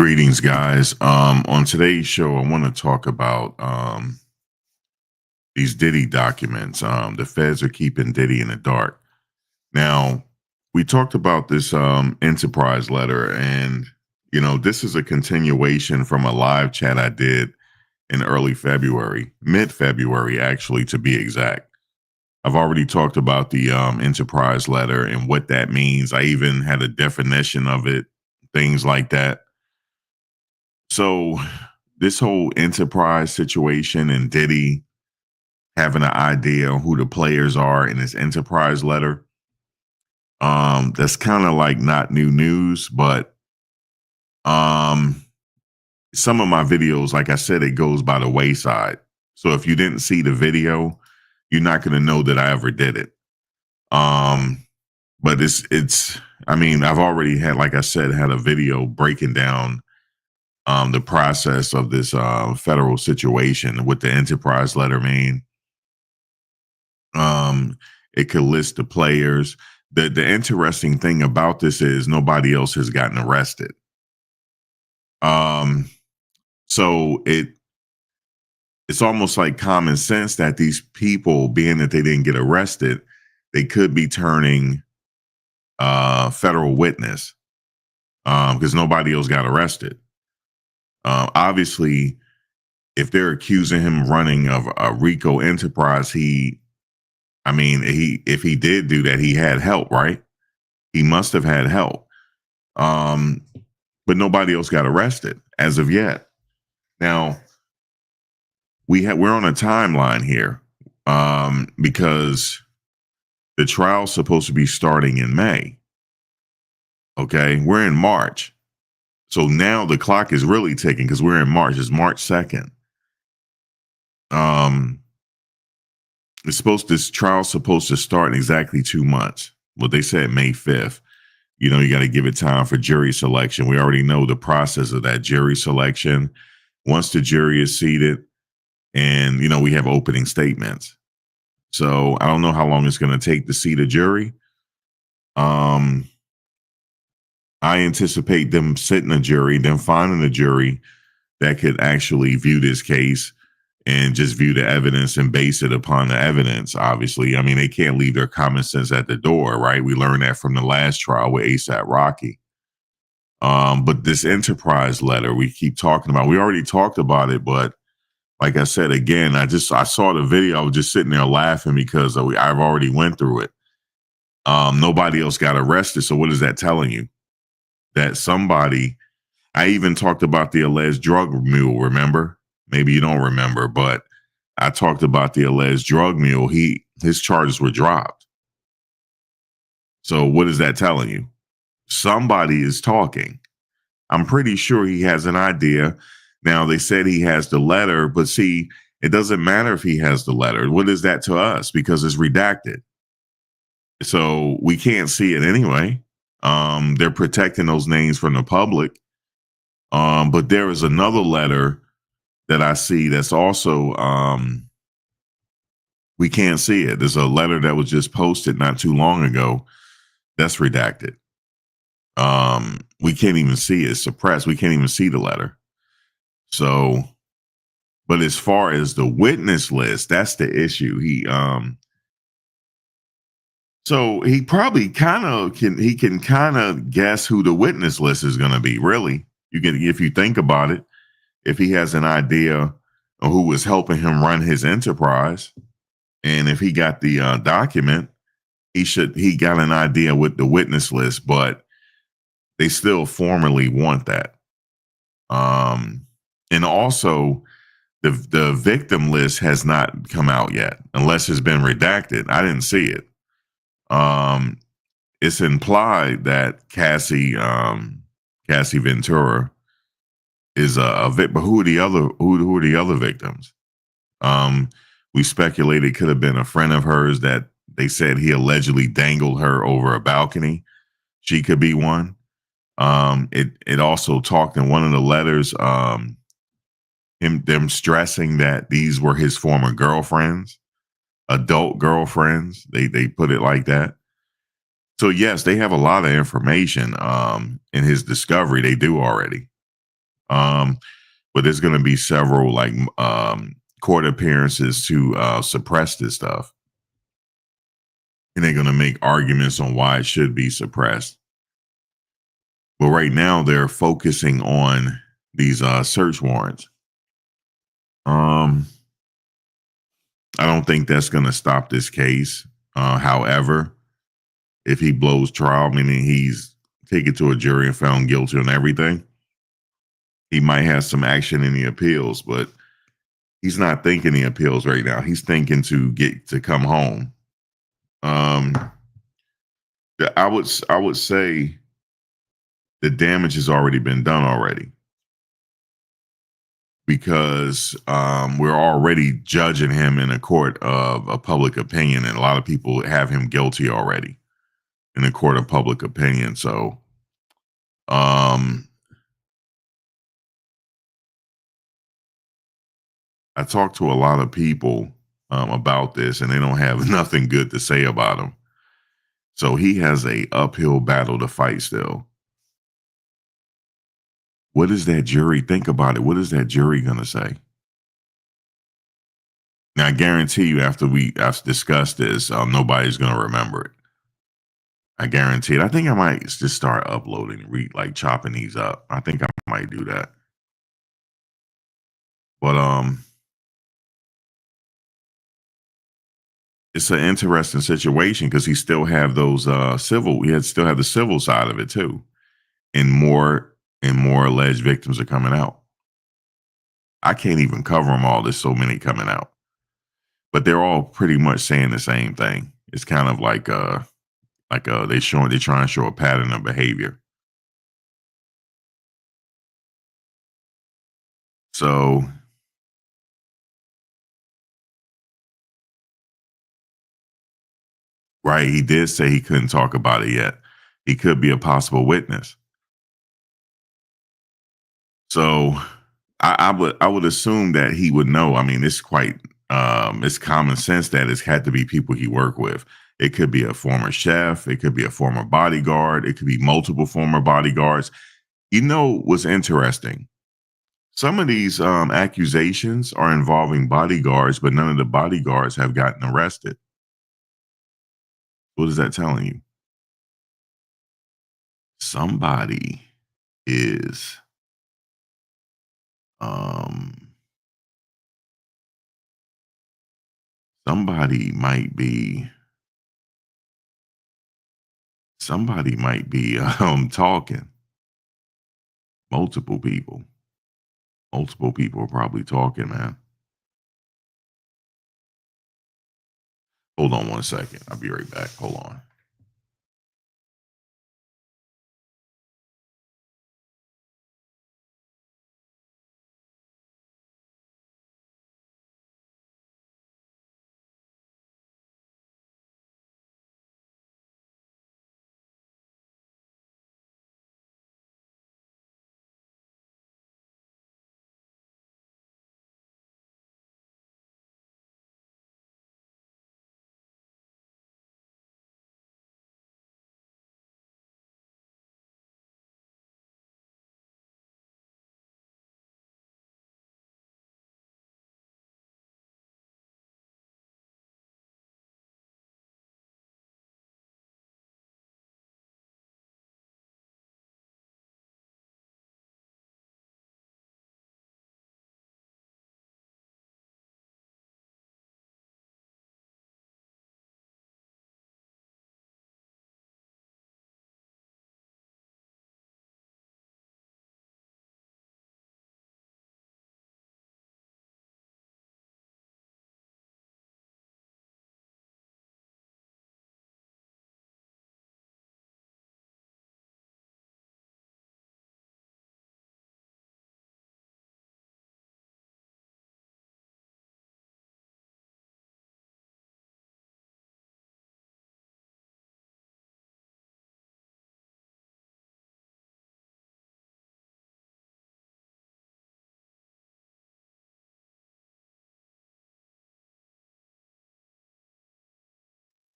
Greetings, guys. On today's show, I want to talk about these Diddy documents. The feds are keeping Diddy in the dark. Now, we talked about this enterprise letter, and this is a continuation from a live chat I did in early February, mid-February, actually, to be exact. I've already talked about the enterprise letter and what that means. I even had a definition of it, things like that. So this whole enterprise situation and Diddy having an idea on who the players are in his enterprise letter, that's kind of like not new news, but um, some of my videos, like I said, it goes by the wayside. So if you didn't see the video, you're not going to know that I ever did it. But I mean, I've already had, like I said, had a video breaking down the process of this federal situation with the enterprise letter mean. It could list the players. The interesting thing about this is nobody else has gotten arrested. Um, so it's almost like common sense that these people, being that they didn't get arrested, they could be turning federal witness because nobody else got arrested. Obviously, if they're accusing him running of a RICO enterprise, if he did do that, he had help, right? He must have had help. But nobody else got arrested as of yet. Now, we're on a timeline here because the trial's supposed to be starting in May. Okay, we're in March. So now the clock is really ticking because we're in March. It's March 2nd. This trial's supposed to start in exactly 2 months. Well, they said May 5th. You got to give it time for jury selection. We already know the process of that jury selection. Once the jury is seated and, we have opening statements. So I don't know how long it's going to take to seat a jury. I anticipate them sitting a jury, them finding a jury that could actually view this case and just view the evidence and base it upon the evidence, obviously. I mean, they can't leave their common sense at the door, right? We learned that from the last trial with ASAP Rocky. But this enterprise letter we keep talking about, we already talked about it, but like I said, again, I saw the video. I was just sitting there laughing because I've already went through it. Nobody else got arrested. So what is that telling you? That somebody, I even talked about the alleged drug mule, remember? Maybe you don't remember, but I talked about the alleged drug mule. His charges were dropped. So what is that telling you? Somebody is talking. I'm pretty sure he has an idea. Now, they said he has the letter, but see, it doesn't matter if he has the letter. What is that to us? Because it's redacted. So we can't see it anyway. They're protecting those names from the public. But there is another letter that I see that's also, we can't see it. There's a letter that was just posted not too long ago that's redacted. We can't even see it. It's suppressed. We can't even see the letter. So, but as far as the witness list, that's the issue. So he probably can kind of guess who the witness list is going to be. Really, if you think about it, if he has an idea of who was helping him run his enterprise, and if he got the document, he got an idea with the witness list, but they still formally want that. And also the victim list has not come out yet, unless it's been redacted. I didn't see it. It's implied that Cassie Ventura is a victim, but who are the other victims? We speculated it could have been a friend of hers that they said he allegedly dangled her over a balcony. She could be one. It also talked in one of the letters, them stressing that these were his former girlfriends, adult girlfriends. They put it like that. So yes, they have a lot of information in his discovery. They do already. Um, but there's going to be several like court appearances to suppress this stuff, and they're going to make arguments on why it should be suppressed. But right now, they're focusing on these search warrants. Um, I don't think that's going to stop this case. However, if he blows trial, meaning he's taken to a jury and found guilty on everything, he might have some action in the appeals, but he's not thinking the appeals right now. He's thinking to get to come home. Um, I would say the damage has already been done already because we're already judging him in a court of a public opinion, and a lot of people have him guilty already in a court of public opinion. So, um, I talked to a lot of people about this, and they don't have nothing good to say about him. So he has a uphill battle to fight still. What does that jury think about it? What is that jury gonna say? Now, I guarantee you, after I've discussed this, nobody's gonna remember it. I guarantee it. I think I might just start uploading, like chopping these up. I think I might do that. But it's an interesting situation because he still have those civil. He had still have the civil side of it too, and more alleged victims are coming out. I can't even cover them all. There's so many coming out, but they're all pretty much saying the same thing. It's kind of like they try and show a pattern of behavior. So right, he did say he couldn't talk about it yet. He could be a possible witness. So I would assume that he would know. I mean, it's common sense that it's had to be people he worked with. It could be a former chef, it could be a former bodyguard, it could be multiple former bodyguards. You know what's interesting? Some of these accusations are involving bodyguards, but none of the bodyguards have gotten arrested. What is that telling you? Somebody is um somebody might be somebody might be talking. Multiple people. Multiple people are probably talking, man. Hold on one second. I'll be right back. Hold on.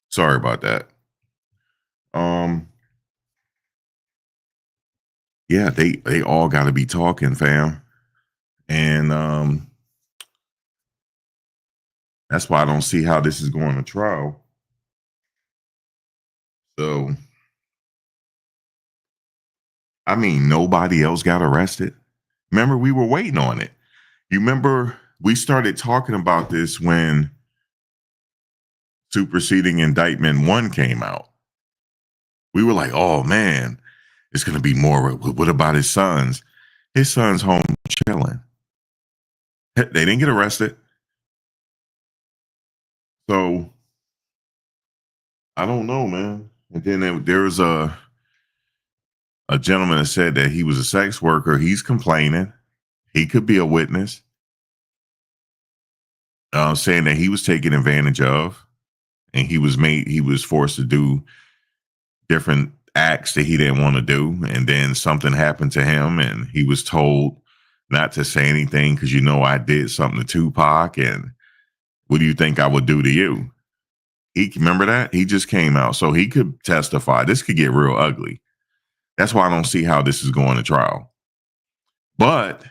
Sorry about that. Um Yeah, they all got to be talking, fam. And that's why I don't see how this is going to trial. So, I mean, nobody else got arrested. Remember, we were waiting on it. You remember we started talking about this when superseding indictment one came out. We were like, oh man, it's going to be more. What about his sons? His son's home chilling. They didn't get arrested. So I don't know, man. And then there was a gentleman that said that he was a sex worker. He's complaining. He could be a witness, saying that he was taken advantage of and he was forced to do different acts that he didn't want to do. And then something happened to him and he was told not to say anything because, I did something to Tupac. And what do you think I would do to you? He remember that? He just came out. So he could testify. This could get real ugly. That's why I don't see how this is going to trial. But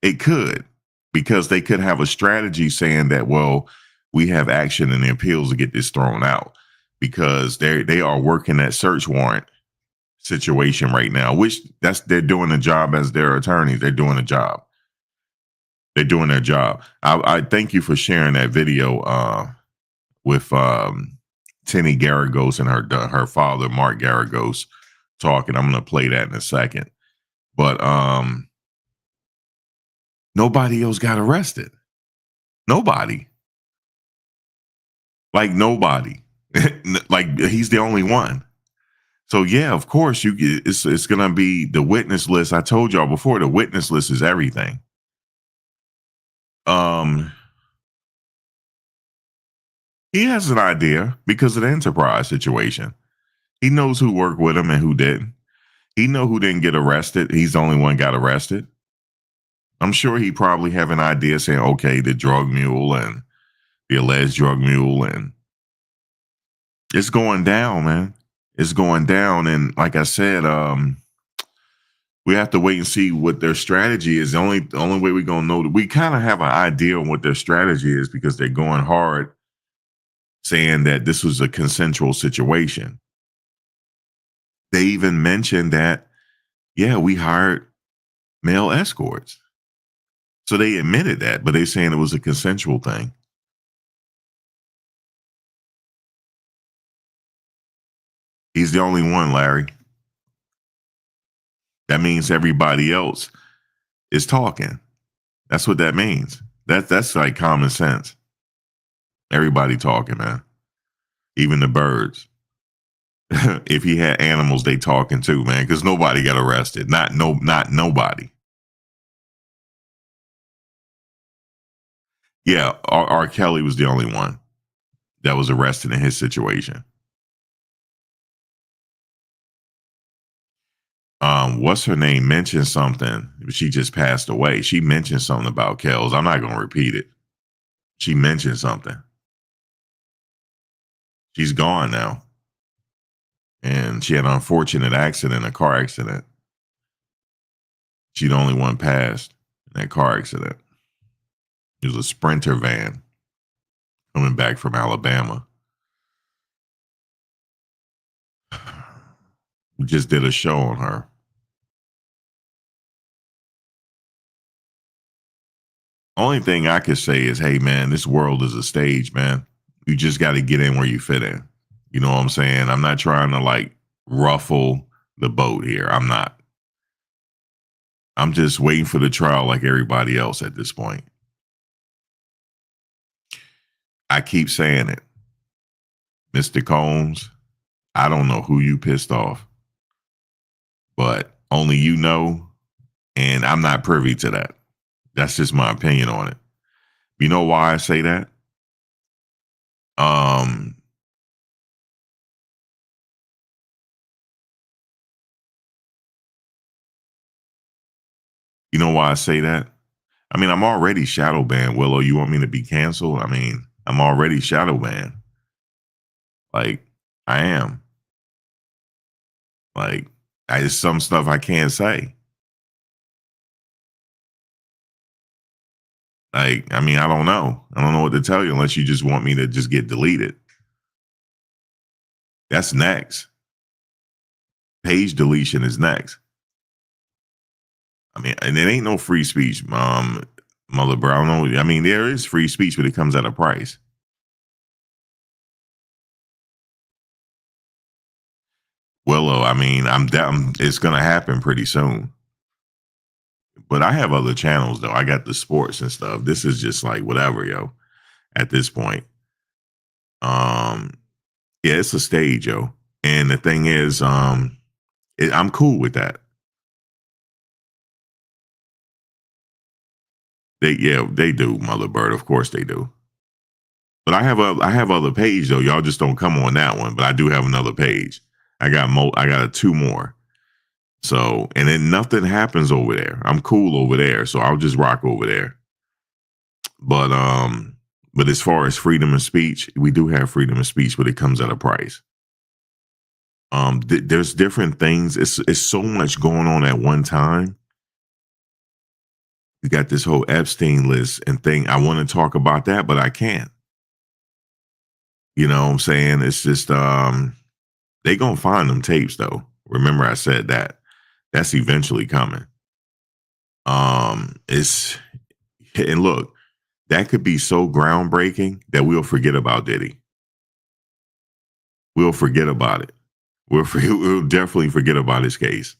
it could, because they could have a strategy saying that, well, we have action in the appeals to get this thrown out because they are working that search warrant situation right now, which they're doing the job as their attorneys. They're doing a job. They're doing their job. I thank you for sharing that video with Tenny Garagos and her father, Mark Garagos, talking. I'm going to play that in a second. But nobody else got arrested. Nobody. Like nobody. Like he's the only one. So yeah, of course it's gonna be the witness list. I told y'all before, the witness list is everything. Um he has an idea because of the enterprise situation. He knows who worked with him and who didn't. He know who didn't get arrested. He's the only one got arrested. I'm sure he probably have an idea saying, okay, the drug mule and the alleged drug mule, and it's going down, man. It's going down. And like I said, we have to wait and see what their strategy is. The only way we're gonna know that we kind of have an idea on what their strategy is because they're going hard saying that this was a consensual situation. They even mentioned that, yeah, we hired male escorts. So they admitted that, but they're saying it was a consensual thing. He's the only one, Larry. That means everybody else is talking. That's what that means. That's like common sense. Everybody talking, man. Even the birds. If he had animals, they talking too, man, because nobody got arrested. Not nobody. Yeah, R. Kelly was the only one that was arrested in his situation. What's her name mentioned something. She just passed away. She mentioned something about Kells. I'm not gonna repeat it. She mentioned something. She's gone now. And she had an unfortunate accident, a car accident. She the only one passed in that car accident. It was a Sprinter van coming back from Alabama. We just did a show on her. Only thing I could say is, hey, man, this world is a stage, man. You just got to get in where you fit in. You know what I'm saying? I'm not trying to like ruffle the boat here. I'm not. I'm just waiting for the trial like everybody else at this point. I keep saying it. Mr. Combs, I don't know who you pissed off, but only you know, and I'm not privy to that. That's just my opinion on it. You know why I say that? Um, you know why I say that? I mean, I'm already shadow banned. Willow, you want me to be canceled? I mean, I'm already shadow banned. Like, I am. Like, It's some stuff I can't say. Like, I mean, I don't know. I don't know what to tell you unless you just want me to just get deleted. That's next. Page deletion is next. I mean, and it ain't no free speech, Mother Brown. I mean, there is free speech, but it comes at a price. Willow, I mean, I'm down. It's gonna happen pretty soon. But I have other channels though. I got the sports and stuff. This is just like whatever, yo. At this point, um, yeah, it's a stage, yo. And the thing is, I'm cool with that. They do, Mother Bird. Of course they do. But I have other page though. Y'all just don't come on that one. But I do have another page. I got two more. So and then nothing happens over there. I'm cool over there. So I'll just rock over there. But but as far as freedom of speech, we do have freedom of speech, but it comes at a price. There's different things. It's so much going on at one time. You got this whole Epstein list and thing. I want to talk about that, but I can't. You know what I'm saying? It's just they gonna find them tapes though. Remember I said that. That's eventually coming. It's and look, that could be so groundbreaking that we'll forget about Diddy. We'll forget about it. We'll definitely forget about his case.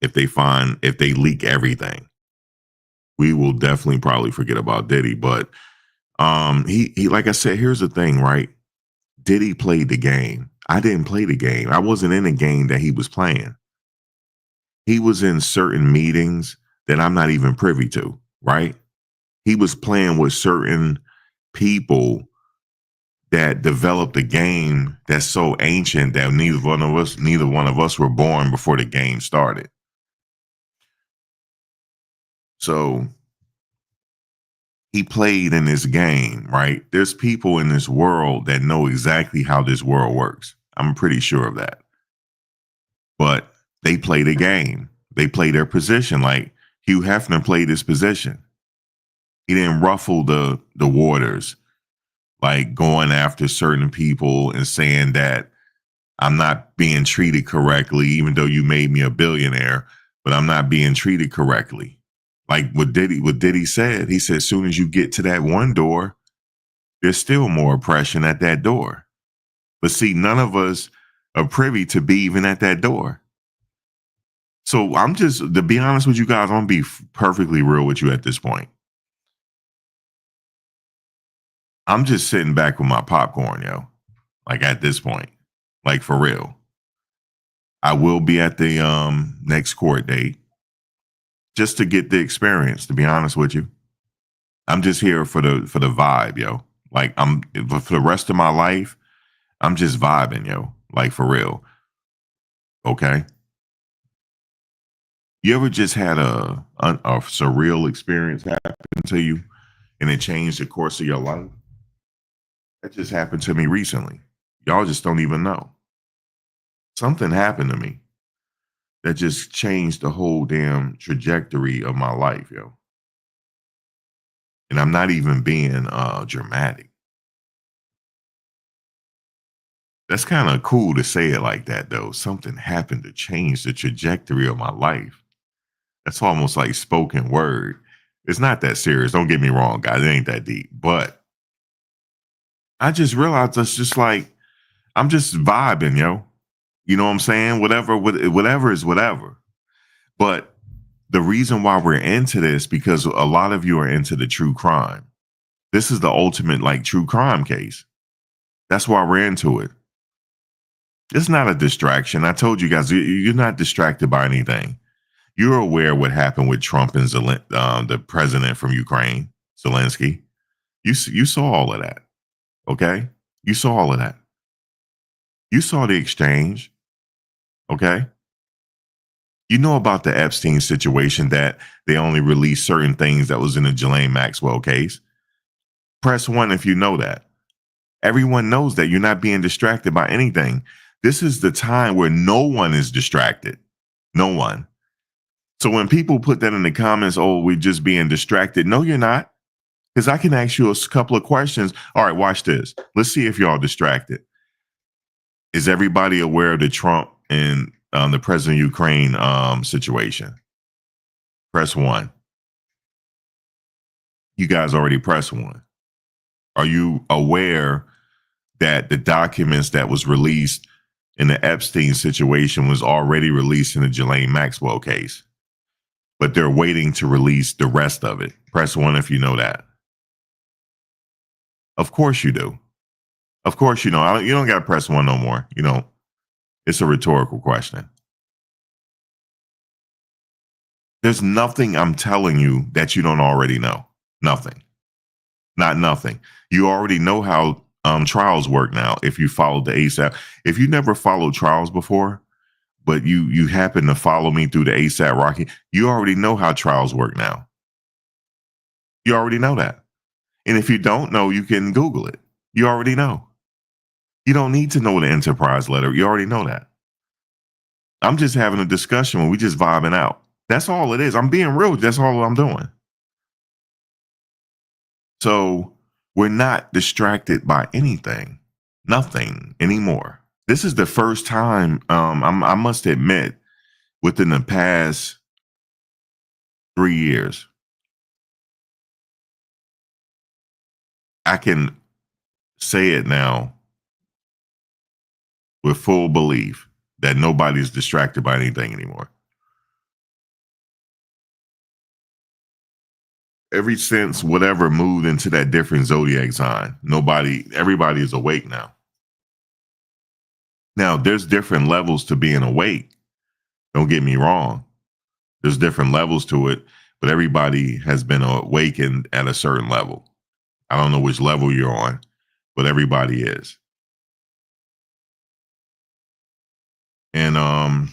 If they leak everything, we will definitely probably forget about Diddy. But he like I said, here's the thing, right? Diddy played the game. I didn't play the game. I wasn't in the game that he was playing. He was in certain meetings that I'm not even privy to, right? He was playing with certain people that developed a game that's so ancient that neither one of us were born before the game started. So he played in this game, right? There's people in this world that know exactly how this world works. I'm pretty sure of that. But they play the game. They play their position. Like Hugh Hefner played his position. He didn't ruffle the waters, like going after certain people and saying that I'm not being treated correctly, even though you made me a billionaire, but I'm not being treated correctly. Like what Diddy said, he said, as soon as you get to that one door, there's still more oppression at that door. But see, none of us are privy to be even at that door. So I'm just, to be honest with you guys, I'm going to be perfectly real with you at this point. I'm just sitting back with my popcorn, yo. Like at this point, like for real. I will be at the next court date just to get the experience, to be honest with you. I'm just here for the vibe, yo. Like for the rest of my life, I'm just vibing, yo. Like for real. Okay. You ever just had a surreal experience happen to you and it changed the course of your life? That just happened to me recently. Y'all just don't even know. Something happened to me that just changed the whole damn trajectory of my life, yo. And I'm not even being dramatic. That's kind of cool to say it like that, though. Something happened to change the trajectory of my life. That's almost like spoken word. It's not that serious. Don't get me wrong, guys. It ain't that deep. But I just realized it's just like I'm just vibing, yo. You know what I'm saying? Whatever is whatever. But the reason why we're into this, because a lot of you are into the true crime. This is the ultimate like true crime case. That's why we're into it. It's not a distraction. I told you guys, you're not distracted by anything. You're aware what happened with Trump and the president from Ukraine, Zelensky. You saw all of that. Okay? You saw all of that. You saw the exchange. Okay? You know about the Epstein situation that they only released certain things that was in the Ghislaine Maxwell case. Press 1 if you know that. Everyone knows that you're not being distracted by anything. This is the time where no one is distracted. No one. So when people put that in the comments, oh, we're just being distracted. No, you're not. Because I can ask you a couple of questions. All right, watch this. Let's see if y'all distracted. Is everybody aware of the Trump and the president of Ukraine situation? Press one. You guys already pressed one. Are you aware that the documents that was released in the Epstein situation was already released in the Ghislaine Maxwell case? But they're waiting to release the rest of it. Press one if you know that. Of course you do. Of course you know. You don't got to press one no more. You know, it's a rhetorical question. There's nothing I'm telling you that you don't already know. Nothing. Not nothing. You already know how trials work now. If you followed the ASAP, if you never followed trials before, but you happen to follow me through the ASAP Rocky, you already know how trials work now. You already know that. And if you don't know, you can Google it. You already know. You don't need to know the Enterprise letter. You already know that. I'm just having a discussion when we just vibing out. That's all it is. I'm being real. That's all I'm doing. So we're not distracted by anything, nothing anymore. This is the first time, I must admit, within the past 3 years, I can say it now with full belief that nobody's distracted by anything anymore. Ever since whatever moved into that different zodiac sign, everybody is awake now. Now, there's different levels to being awake. Don't get me wrong. There's different levels to it, but everybody has been awakened at a certain level. I don't know which level you're on, but everybody is. And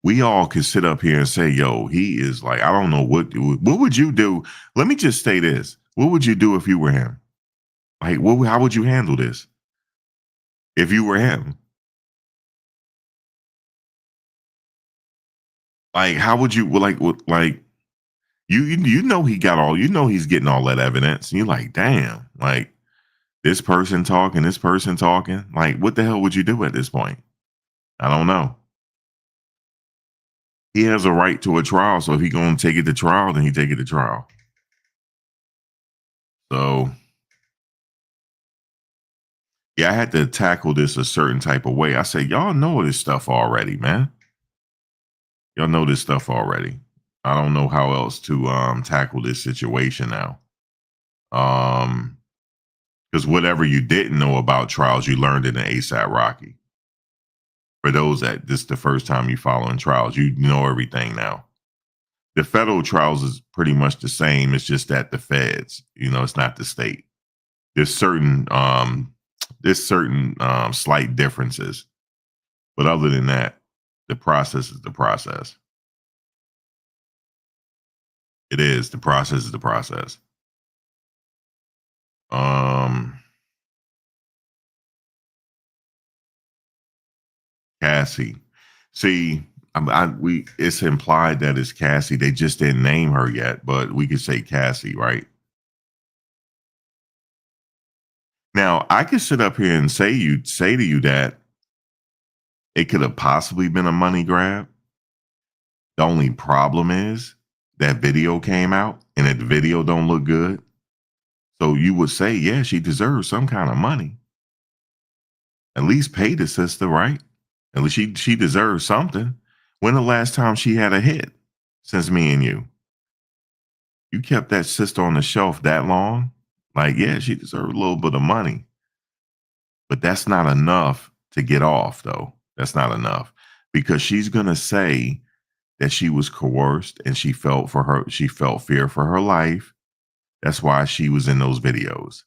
we all could sit up here and say, yo, he is like, I don't know what would you do? Let me just say this. What would you do if you were him? Like, how would you handle this if you were him? Like, how would you like you know he got all you know he's getting all that evidence. And you're like, damn, like this person talking, this person talking. Like, what the hell would you do at this point? I don't know. He has a right to a trial, so if he gonna take it to trial, then he take it to trial. So yeah, I had to tackle this a certain type of way. I said, y'all know this stuff already, man. Y'all know this stuff already. I don't know how else to tackle this situation now. Because whatever you didn't know about trials, you learned in the ASAP Rocky. For those that this is the first time you following trials, you know everything now. The federal trials is pretty much the same. It's just that the feds, it's not the state. There's certain slight differences, but other than that, the process is the process. It is the process is the process. Um, Cassie. See, it's implied that it's Cassie. They just didn't name her yet, but we could say Cassie, right? Now, I could sit up here and say to you that it could have possibly been a money grab. The only problem is that video came out and that video don't look good. So you would say, yeah, she deserves some kind of money. At least pay the sister, right? At least she deserves something. When the last time she had a hit since me and you? You kept that sister on the shelf that long? Like, yeah, she deserves a little bit of money. But that's not enough to get off, though. That's not enough. Because she's gonna say that she was coerced and she felt fear for her life. That's why she was in those videos.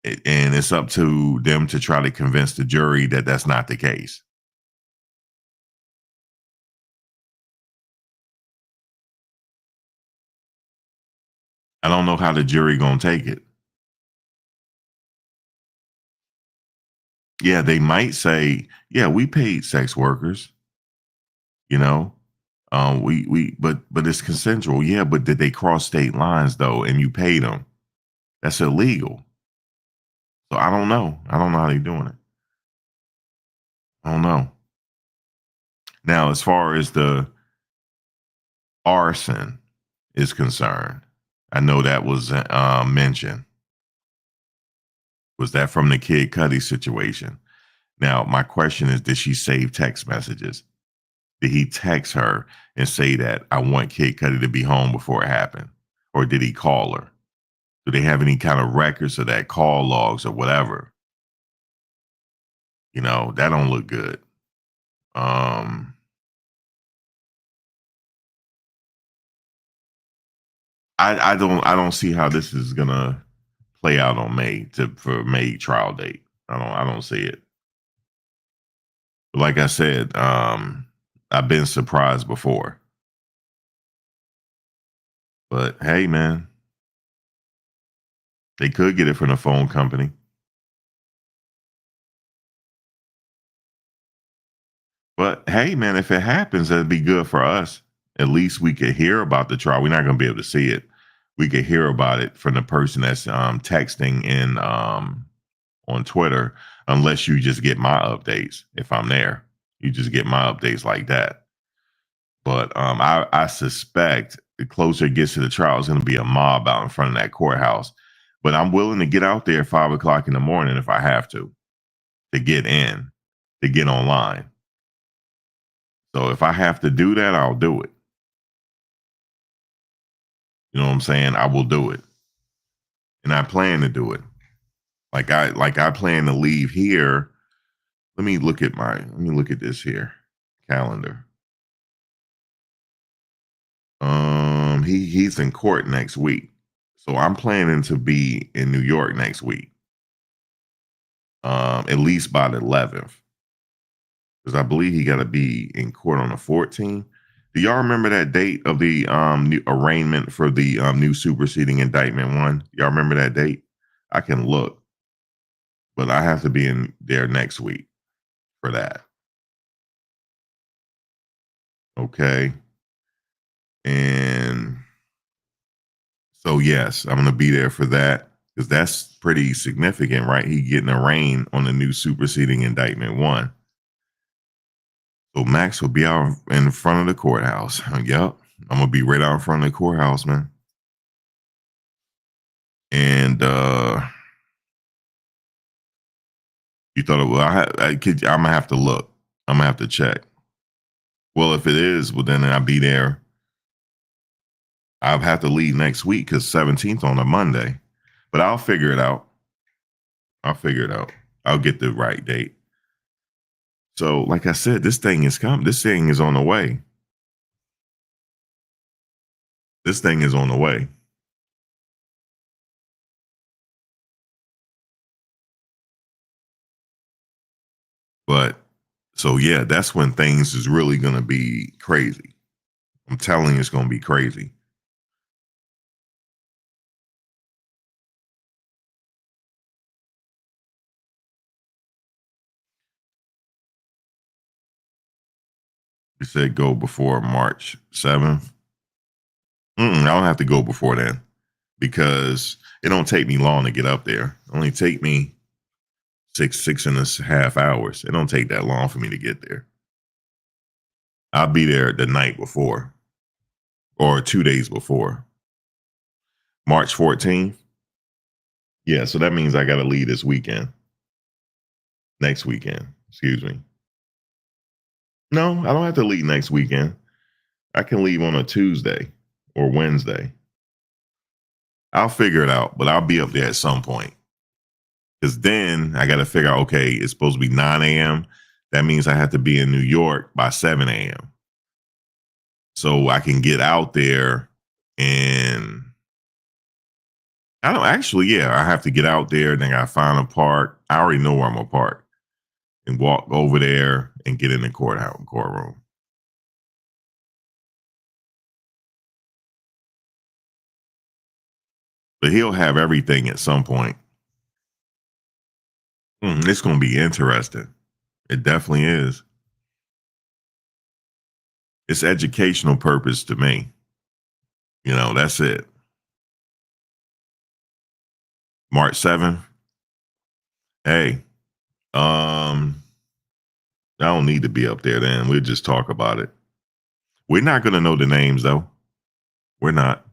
And it's up to them to try to convince the jury that that's not the case. I don't know how the jury gonna take it. Yeah, they might say, yeah, we paid sex workers, you know. But it's consensual. Yeah, but did they cross state lines though and you paid them? That's illegal. So I don't know. I don't know how they're doing it. I don't know. Now, as far as the arson is concerned, I know that was mentioned. Was that from the Kid Cudi situation? Now, my question is, did she save text messages? Did he text her and say that I want Kid Cudi to be home before it happened? Or did he call her? Do they have any kind of records of that, call logs or whatever? You know, that don't look good. Um, I don't see how this is gonna play out on for May trial date. I don't see it. But like I said, I've been surprised before. But hey, man, they could get it from the phone company. But hey, man, if it happens, that'd be good for us. At least we could hear about the trial. We're not going to be able to see it. We could hear about it from the person that's texting in on Twitter, unless you just get my updates. If I'm there, you just get my updates like that. But I suspect the closer it gets to the trial, it's going to be a mob out in front of that courthouse. But I'm willing to get out there at 5 o'clock in the morning if I have to get in, to get online. So if I have to do that, I'll do it. You know what I'm saying? I will do it. And I plan to do it. Like I plan to leave here. Let me look at this here calendar. He's in court next week. So I'm planning to be in New York next week. At least by the 11th. Because I believe he got to be in court on the 14th. Do y'all remember that date of the new arraignment for the new superseding indictment one? Y'all remember that date? I can look, but I have to be in there next week for that. Okay. And so yes, I'm gonna be there for that because that's pretty significant, right? He getting arraigned on the new superseding indictment one. So Max will be out in front of the courthouse. Yep. I'm gonna be right out in front of the courthouse, man. And you thought it well, I'm gonna have to look. I'm gonna have to check. Well, if it is, well then I'll be there. I'll have to leave next week because 17th on a Monday. But I'll figure it out. I'll figure it out. I'll get the right date. So, like I said, this thing is coming. This thing is on the way. This thing is on the way. But so yeah, that's when things is really gonna be crazy. I'm telling you, it's gonna be crazy. You said go before March 7th. I don't have to go before then because it don't take me long to get up there. It only take me six and a half hours. It don't take that long for me to get there. I'll be there the night before or 2 days before. March 14th. Yeah, so that means I got to leave this weekend. Next weekend. Excuse me. No, I don't have to leave next weekend. I can leave on a Tuesday or Wednesday. I'll figure it out, but I'll be up there at some point. Because then I got to figure out, okay, it's supposed to be 9 a.m. That means I have to be in New York by 7 a.m. So I can get out there and I don't actually, yeah, I have to get out there. Then I got to find a park. I already know where I'm going to park and walk over there and get in the courtroom. But he'll have everything at some point. It's going to be interesting. It definitely is. It's educational purpose to me. That's it. March 7th. Hey, I don't need to be up there then. We'll just talk about it. We're not going to know the names though. We're not.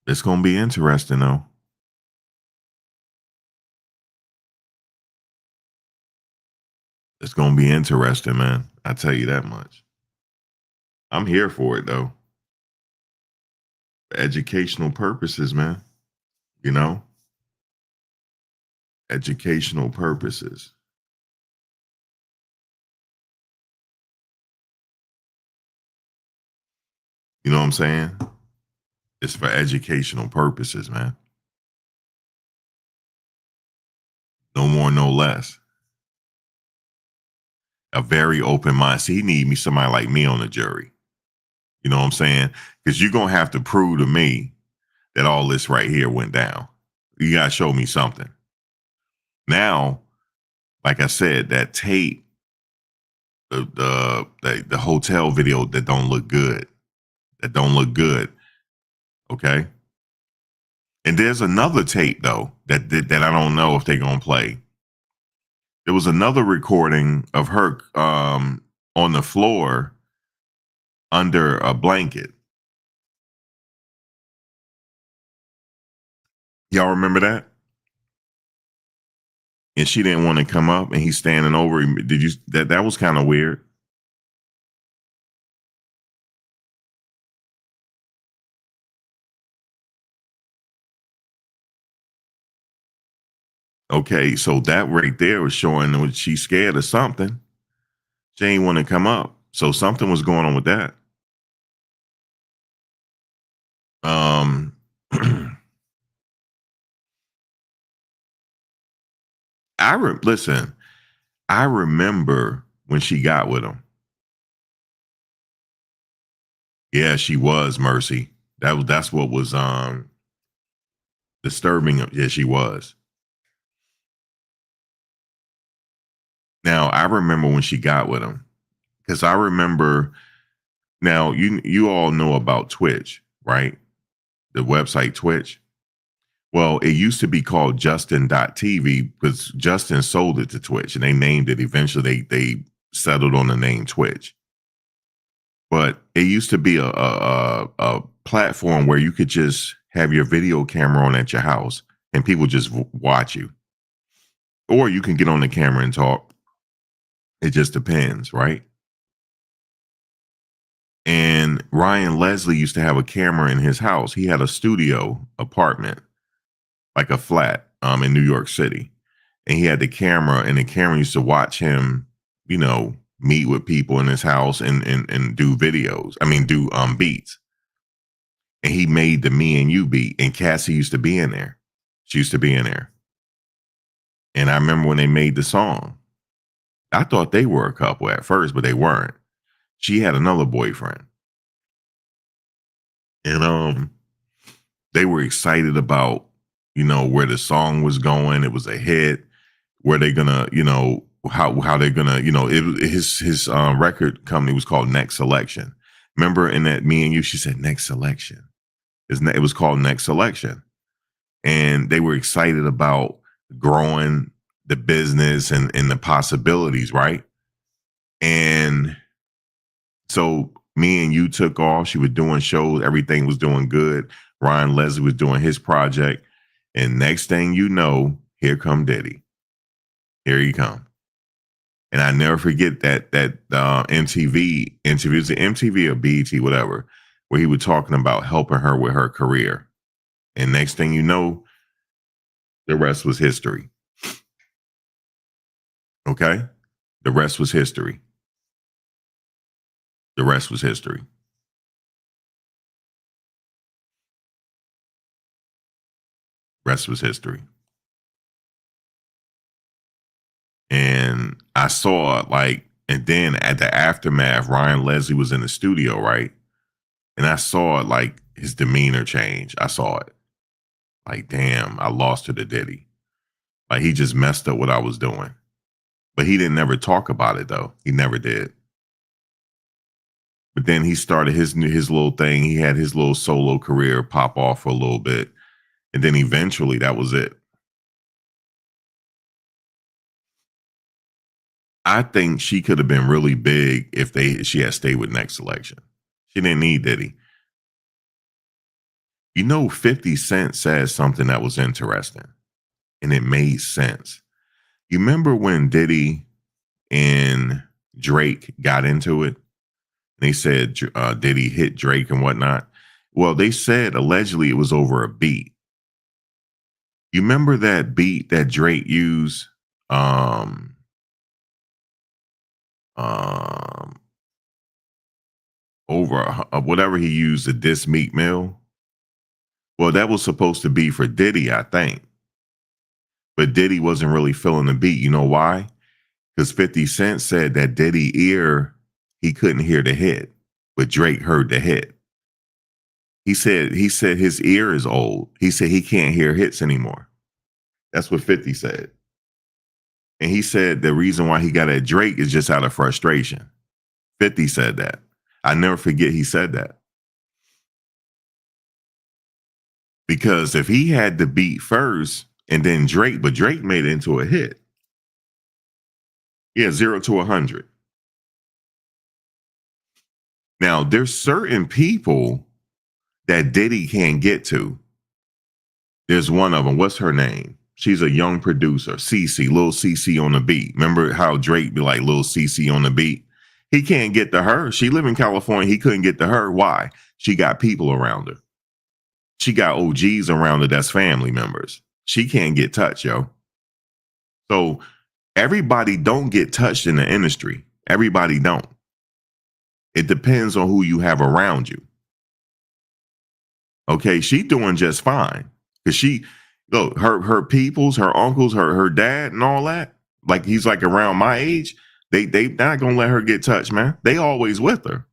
It's going to be interesting though. It's going to be interesting, man. I tell you that much. I'm here for it though. For educational purposes, man. You know, educational purposes. You know what I'm saying? It's for educational purposes, man. No more, no less. A very open mind. See, he need me somebody like me on the jury. You know what I'm saying? Because you're gonna have to prove to me that all this right here went down. You gotta show me something. Now, like I said, that tape, the hotel video that don't look good. That don't look good. Okay. And there's another tape though that I don't know if they're gonna play. There was another recording of her on the floor under a blanket. Y'all remember that? And she didn't want to come up, and he's standing over him. Did you? That was kind of weird. Okay, so that right there was showing that she's scared of something. She ain't want to come up, so something was going on with that. Um, listen. I remember when she got with him. Yeah, she was Mercy. That's what was disturbing. Yeah, she was. Now I remember when she got with him because I remember. Now you all know about Twitch, right? The website Twitch. Well, it used to be called Justin.tv because Justin sold it to Twitch and they named it. Eventually, they settled on the name Twitch. But it used to be a platform where you could just have your video camera on at your house and people just watch you. Or you can get on the camera and talk. It just depends, right? And Ryan Leslie used to have a camera in his house. He had a studio apartment, like a flat, in New York City. And he had the camera, and the camera used to watch him, meet with people in his house and do videos. I mean, do beats. And he made the Me and You beat. And Cassie used to be in there. She used to be in there. And I remember when they made the song, I thought they were a couple at first, but they weren't. She had another boyfriend. And they were excited about, where the song was going. It was a hit. Where they gonna, how they're gonna, his record company was called Next Selection. Remember in that Me and You, she said Next Selection. It was called Next Selection. And they were excited about growing the business and the possibilities, right? And so Me and You took off. She was doing shows. Everything was doing good. Ryan Leslie was doing his project. And next thing you know, here come Diddy. Here he come. And I never forget that MTV interview, was it MTV or BET, whatever, where he was talking about helping her with her career. And next thing you know, the rest was history. Okay? The rest was history. The rest was history. Rest was history. And I saw and then at the aftermath, Ryan Leslie was in the studio, right? And I saw his demeanor change. I saw it. Like, damn, I lost her to Diddy. Like, he just messed up what I was doing. But he didn't ever talk about it, though. He never did. But then he started his little thing. He had his little solo career pop off for a little bit. And then eventually that was it. I think she could have been really big if she had stayed with Next Election. She didn't need Diddy. 50 Cent said something that was interesting, and it made sense. You remember when Diddy and Drake got into it? They said Diddy hit Drake and whatnot. Well, they said allegedly it was over a beat. You remember that beat that Drake used? Over whatever he used to diss Meek Mill. Well, that was supposed to be for Diddy, I think. But Diddy wasn't really feeling the beat. You know why? Because 50 Cent said that Diddy ear, he couldn't hear the hit, but Drake heard the hit. He said his ear is old. He said he can't hear hits anymore. That's what 50 said. And he said the reason why he got at Drake is just out of frustration. 50 said that. I never forget he said that. Because if he had the beat first and then Drake, but Drake made it into a hit. Yeah, 0 to 100. Now, there's certain people that Diddy can't get to. There's one of them. What's her name? She's a young producer, Cece, Lil Cece on the beat. Remember how Drake be like Lil Cece on the beat? He can't get to her. She live in California. He couldn't get to her. Why? She got people around her. She got OGs around her that's family members. She can't get touched, yo. So everybody don't get touched in the industry. Everybody don't. It depends on who you have around you. Okay, she doing just fine. Because look, her peoples, her uncles, her dad and all that, like he's like around my age, they not gonna let her get touched, man. They always with her.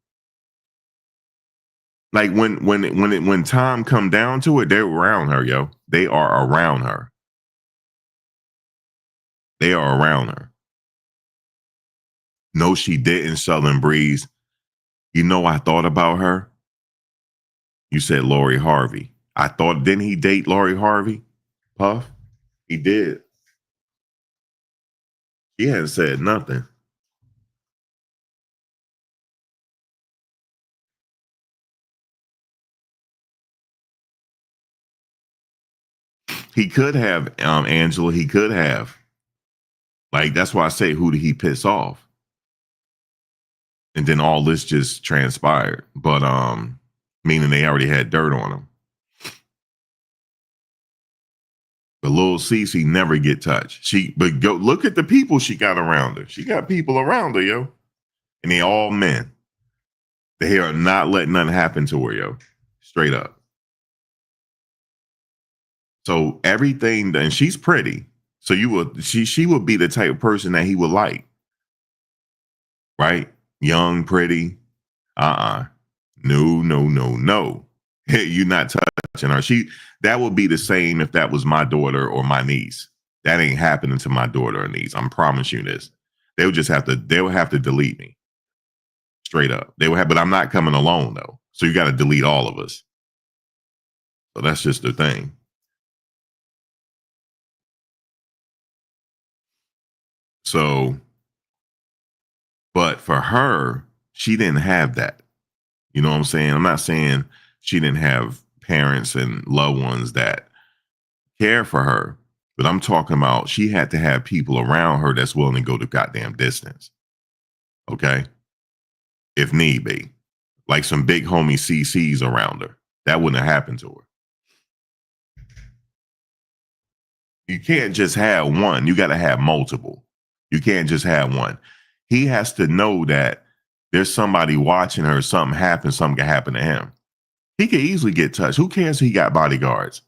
Like when time come down to it, they're around her, yo. They are around her. They are around her. No, she didn't, Southern Breeze. You know, I thought about her. You said Lori Harvey. I thought, didn't he date Lori Harvey? Puff? He did. He hadn't said nothing. He could have, Angela. He could have. Like, that's why I say, who did he piss off? And then all this just transpired. But meaning they already had dirt on him. But Lil Cece never get touched. But go look at the people she got around her. She got people around her, yo. And they all men. They are not letting nothing happen to her, yo. Straight up. So everything, and she's pretty. So she would be the type of person that he would like. Right? Young, pretty. No. You're not touching her. That would be the same if that was my daughter or my niece. That ain't happening to my daughter or niece. I'm promising you this. They would have to delete me. Straight up. But I'm not coming alone though. So you got to delete all of us. So that's just the thing. So, but for her, she didn't have that. You know what I'm saying? I'm not saying she didn't have parents and loved ones that care for her, but I'm talking about she had to have people around her that's willing to go the goddamn distance. Okay? If need be. Like some big homie CCs around her. That wouldn't have happened to her. You can't just have one. You got to have multiple. You can't just have one. He has to know that there's somebody watching her. Something happens. Something can happen to him. He could easily get touched. Who cares if he got bodyguards?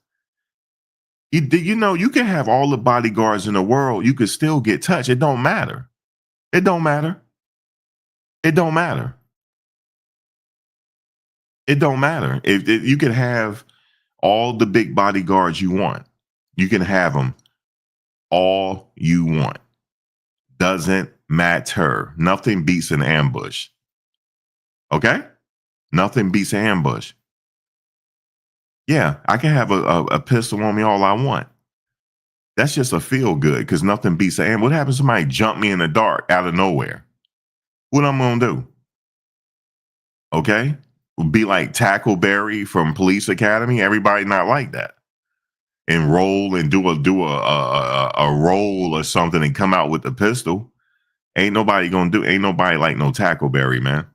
You know, you can have all the bodyguards in the world. You could still get touched. It don't matter. It don't matter. It don't matter. It don't matter. If you could have All the big bodyguards you want. You can have them all you want. Doesn't matter. Nothing beats an ambush. Okay? Nothing beats an ambush. Yeah, I can have a pistol on me all I want. That's just a feel good because nothing beats an ambush. What happens if somebody jump me in the dark out of nowhere? What I'm gonna do? Okay? Be like Tackleberry from Police Academy. Everybody not like that. And roll and do a roll or something and come out with the pistol. Ain't nobody ain't nobody like no Tackleberry, man.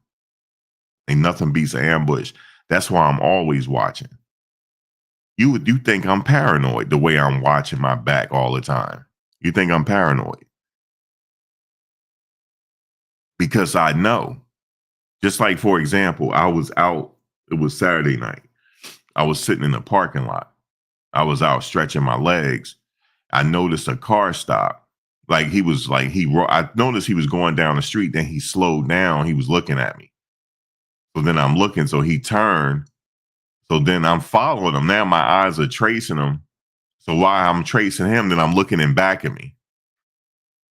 Ain't nothing beats an ambush. That's why I'm always watching. You think I'm paranoid the way I'm watching my back all the time. You think I'm paranoid. Because I know. Just like, for example, I was out, it was Saturday night. I was sitting in the parking lot. I was out stretching my legs. I noticed a car stop. Like he was like, I noticed he was going down the street. Then he slowed down. He was looking at me. So then I'm looking. So he turned. So then I'm following him. Now my eyes are tracing him. So while I'm tracing him, then I'm looking in back at me.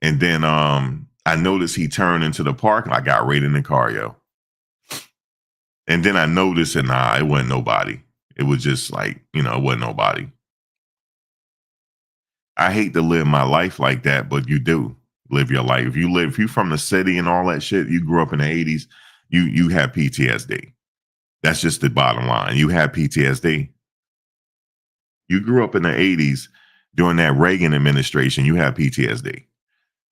And then I noticed he turned into the park and I got right in the car, yo. And then I noticed and it wasn't nobody. It was just like, it wasn't nobody. I hate to live my life like that, but you do live your life. If you from the city and all that shit, you grew up in the 80s, you have PTSD. That's just the bottom line. You have PTSD. You grew up in the 80s during that Reagan administration, you have PTSD.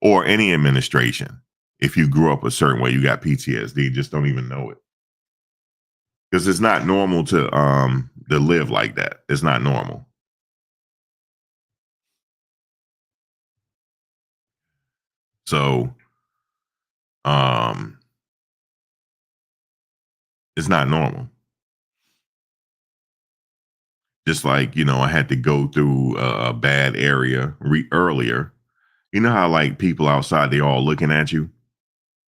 Or any administration. If you grew up a certain way, you got PTSD, just don't even know it. Because it's not normal to live like that. It's not normal. So it's not normal. Just like, I had to go through a bad area earlier. You know how like people outside, they all looking at you,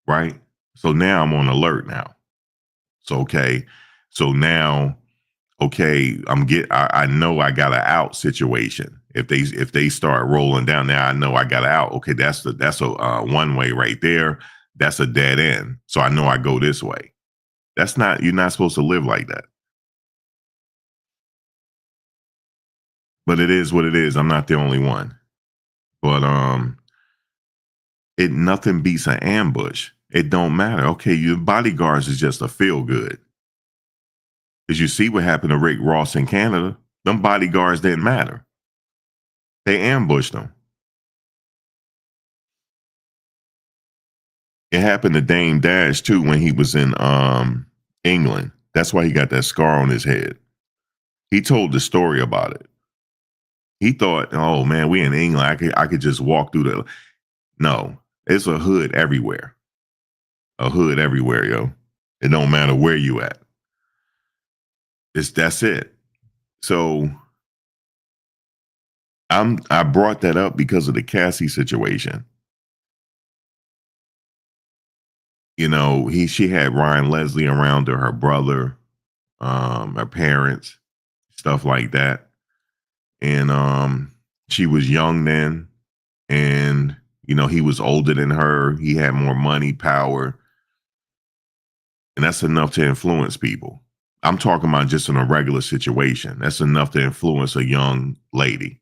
right? So now I'm on alert now. So, okay. So now, okay, I know I got an out situation. If they start rolling down now, I know I got an out. Okay, that's a one way right there. That's a dead end. So I know I go this way. You're not supposed to live like that. But it is what it is. I'm not the only one. But nothing beats an ambush. It don't matter. Okay, your bodyguards is just a feel good. Because you see what happened to Rick Ross in Canada. Them bodyguards didn't matter. They ambushed him. It happened to Dame Dash too when he was in England. That's why he got that scar on his head. He told the story about it. He thought, oh man, we in England. I could just walk through the. No, it's a hood everywhere. A hood everywhere, yo. It don't matter where you at. That's it. So I brought that up because of the Cassie situation. She had Ryan Leslie around her brother, her parents, stuff like that. And she was young then, and he was older than her. He had more money, power, and that's enough to influence people. I'm talking about just in a regular situation. That's enough to influence a young lady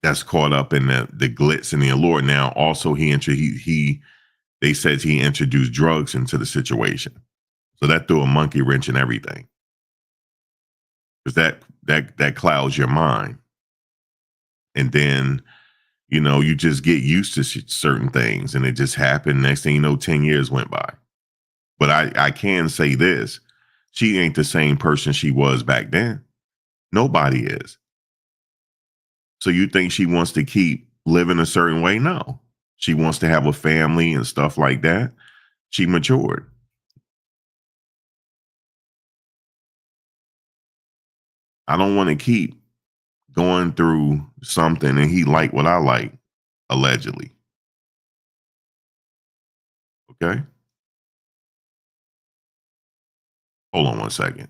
that's caught up in the glitz and the allure. Now, also they said he introduced drugs into the situation, so that threw a monkey wrench in everything. Because that clouds your mind, and then you just get used to certain things, and it just happened. Next thing you know, 10 years went by. But I can say this: she ain't the same person she was back then. Nobody is. So you think she wants to keep living a certain way? No, she wants to have a family and stuff like that. She matured. I don't want to keep going through something and he like what I like, allegedly. Okay. Hold on one second.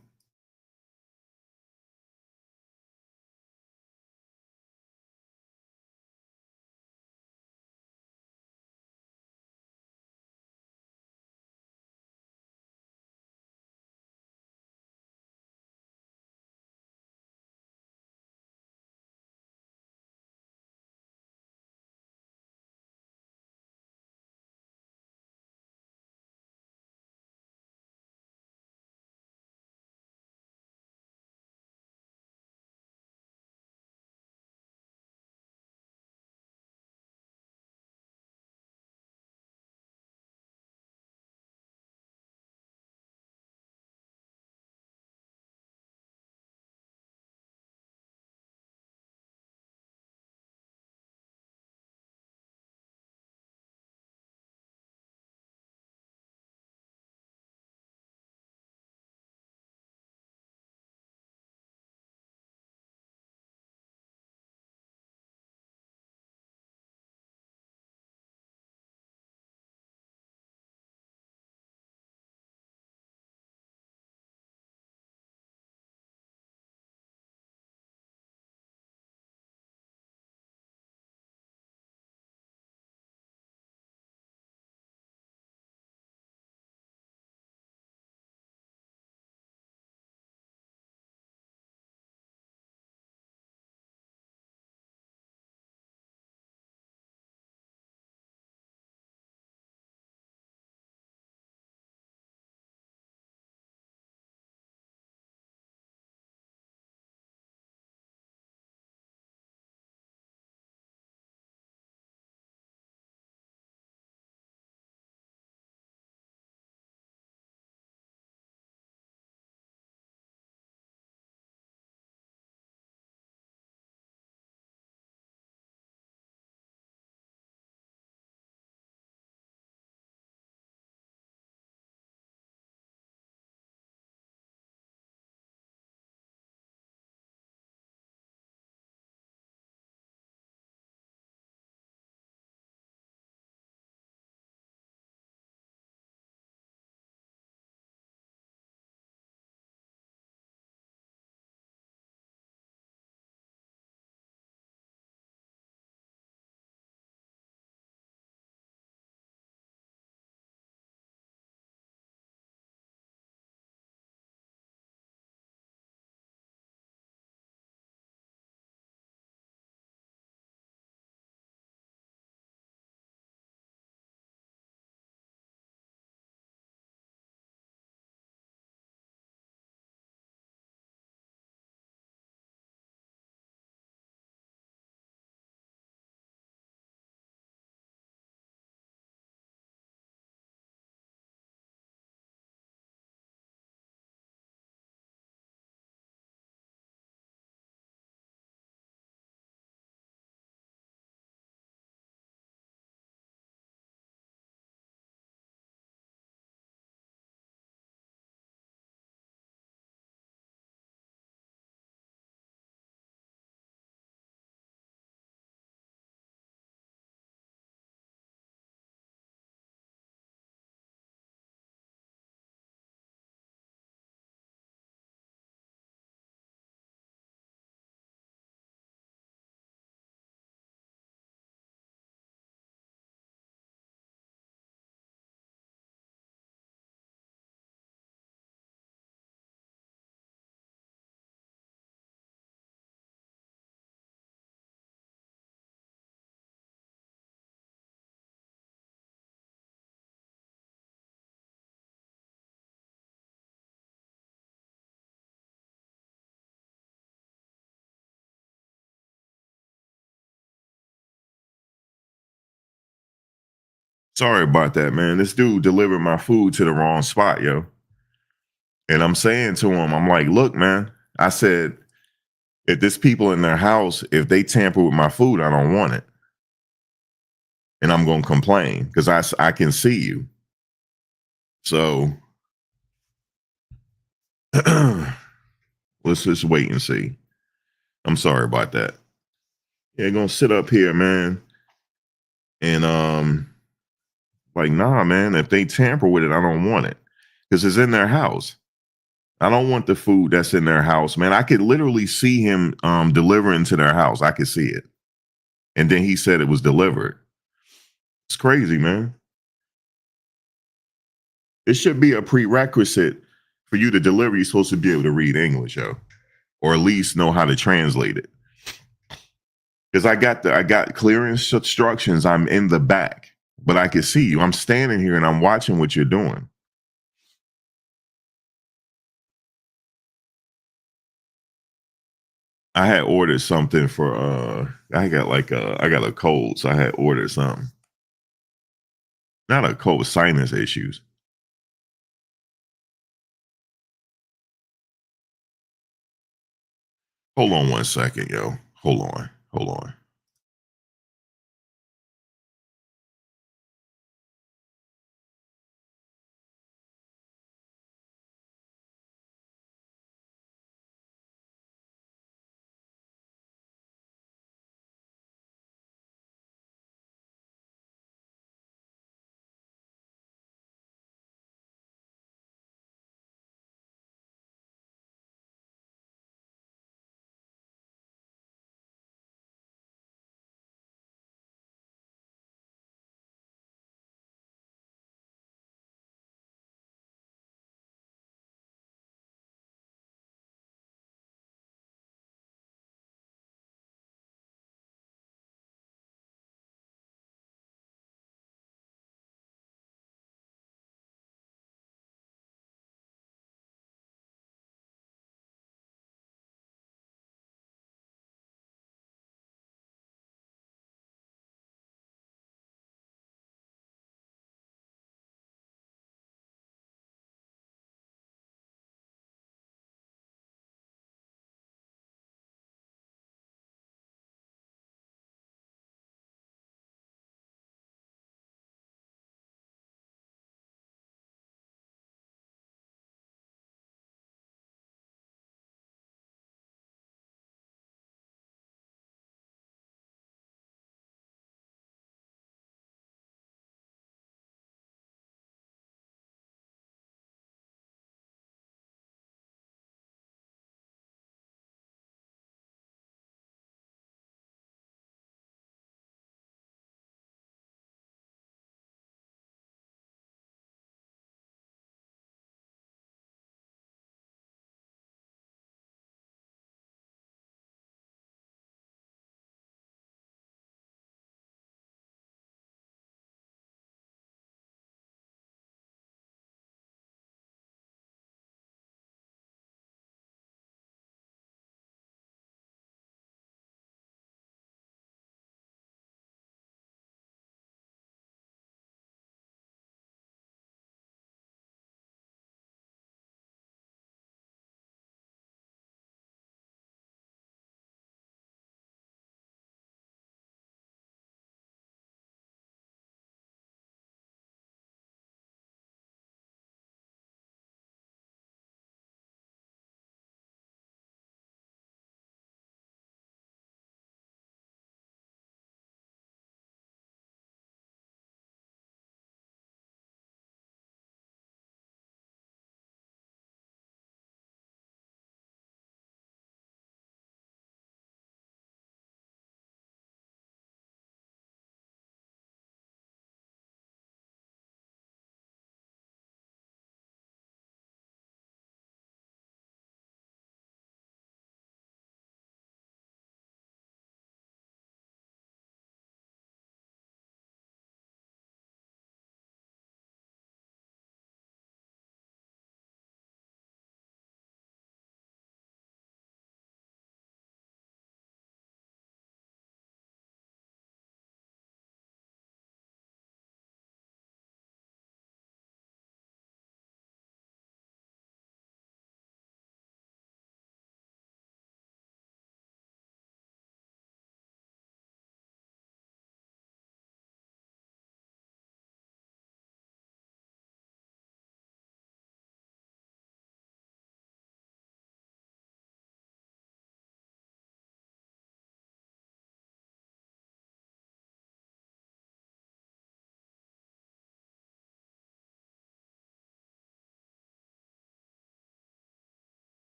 Sorry about that, man. This dude delivered my food to the wrong spot, yo. And I'm saying to him, I'm like, look, man, I said, if there's people in their house, if they tamper with my food, I don't want it. And I'm going to complain because I can see you. So let's just wait and see. I'm sorry about that. Yeah, going to sit up here, man. And like, nah, man, if they tamper with it, I don't want it because it's in their house. I don't want the food that's in their house, man. I could literally see him delivering to their house. I could see it. And then he said it was delivered. It's crazy, man. It should be a prerequisite for you to deliver. You're supposed to be able to read English, yo, or at least know how to translate it. Because I got clear instructions. I'm in the back, but I can see you. I'm standing here and I'm watching what you're doing. I had ordered something for I got a cold, so I had ordered something. Not a cold, sinus issues. Hold on one second, yo. Hold on. Hold on.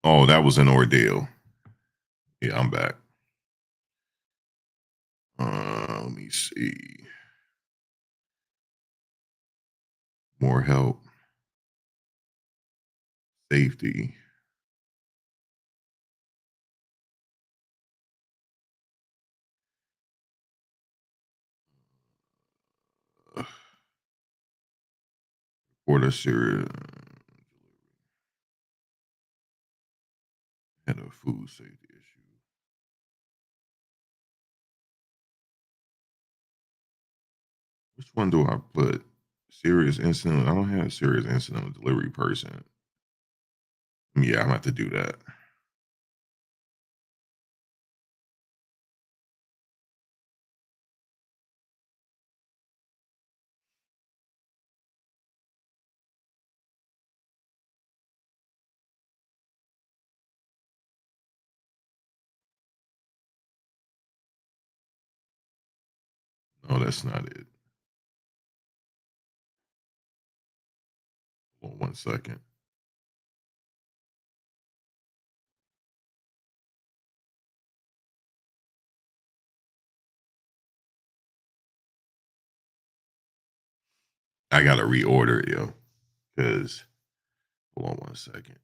Oh, that was an ordeal. Yeah, I'm back. Let me see. More help, safety. Report a serious had a food safety issue. Which one do I put? Serious incident. I don't have serious incident with delivery person. Yeah, I'm gonna have to do that. No, that's not it. Hold on 1 second. I gotta reorder it, yo. Cause hold on 1 second.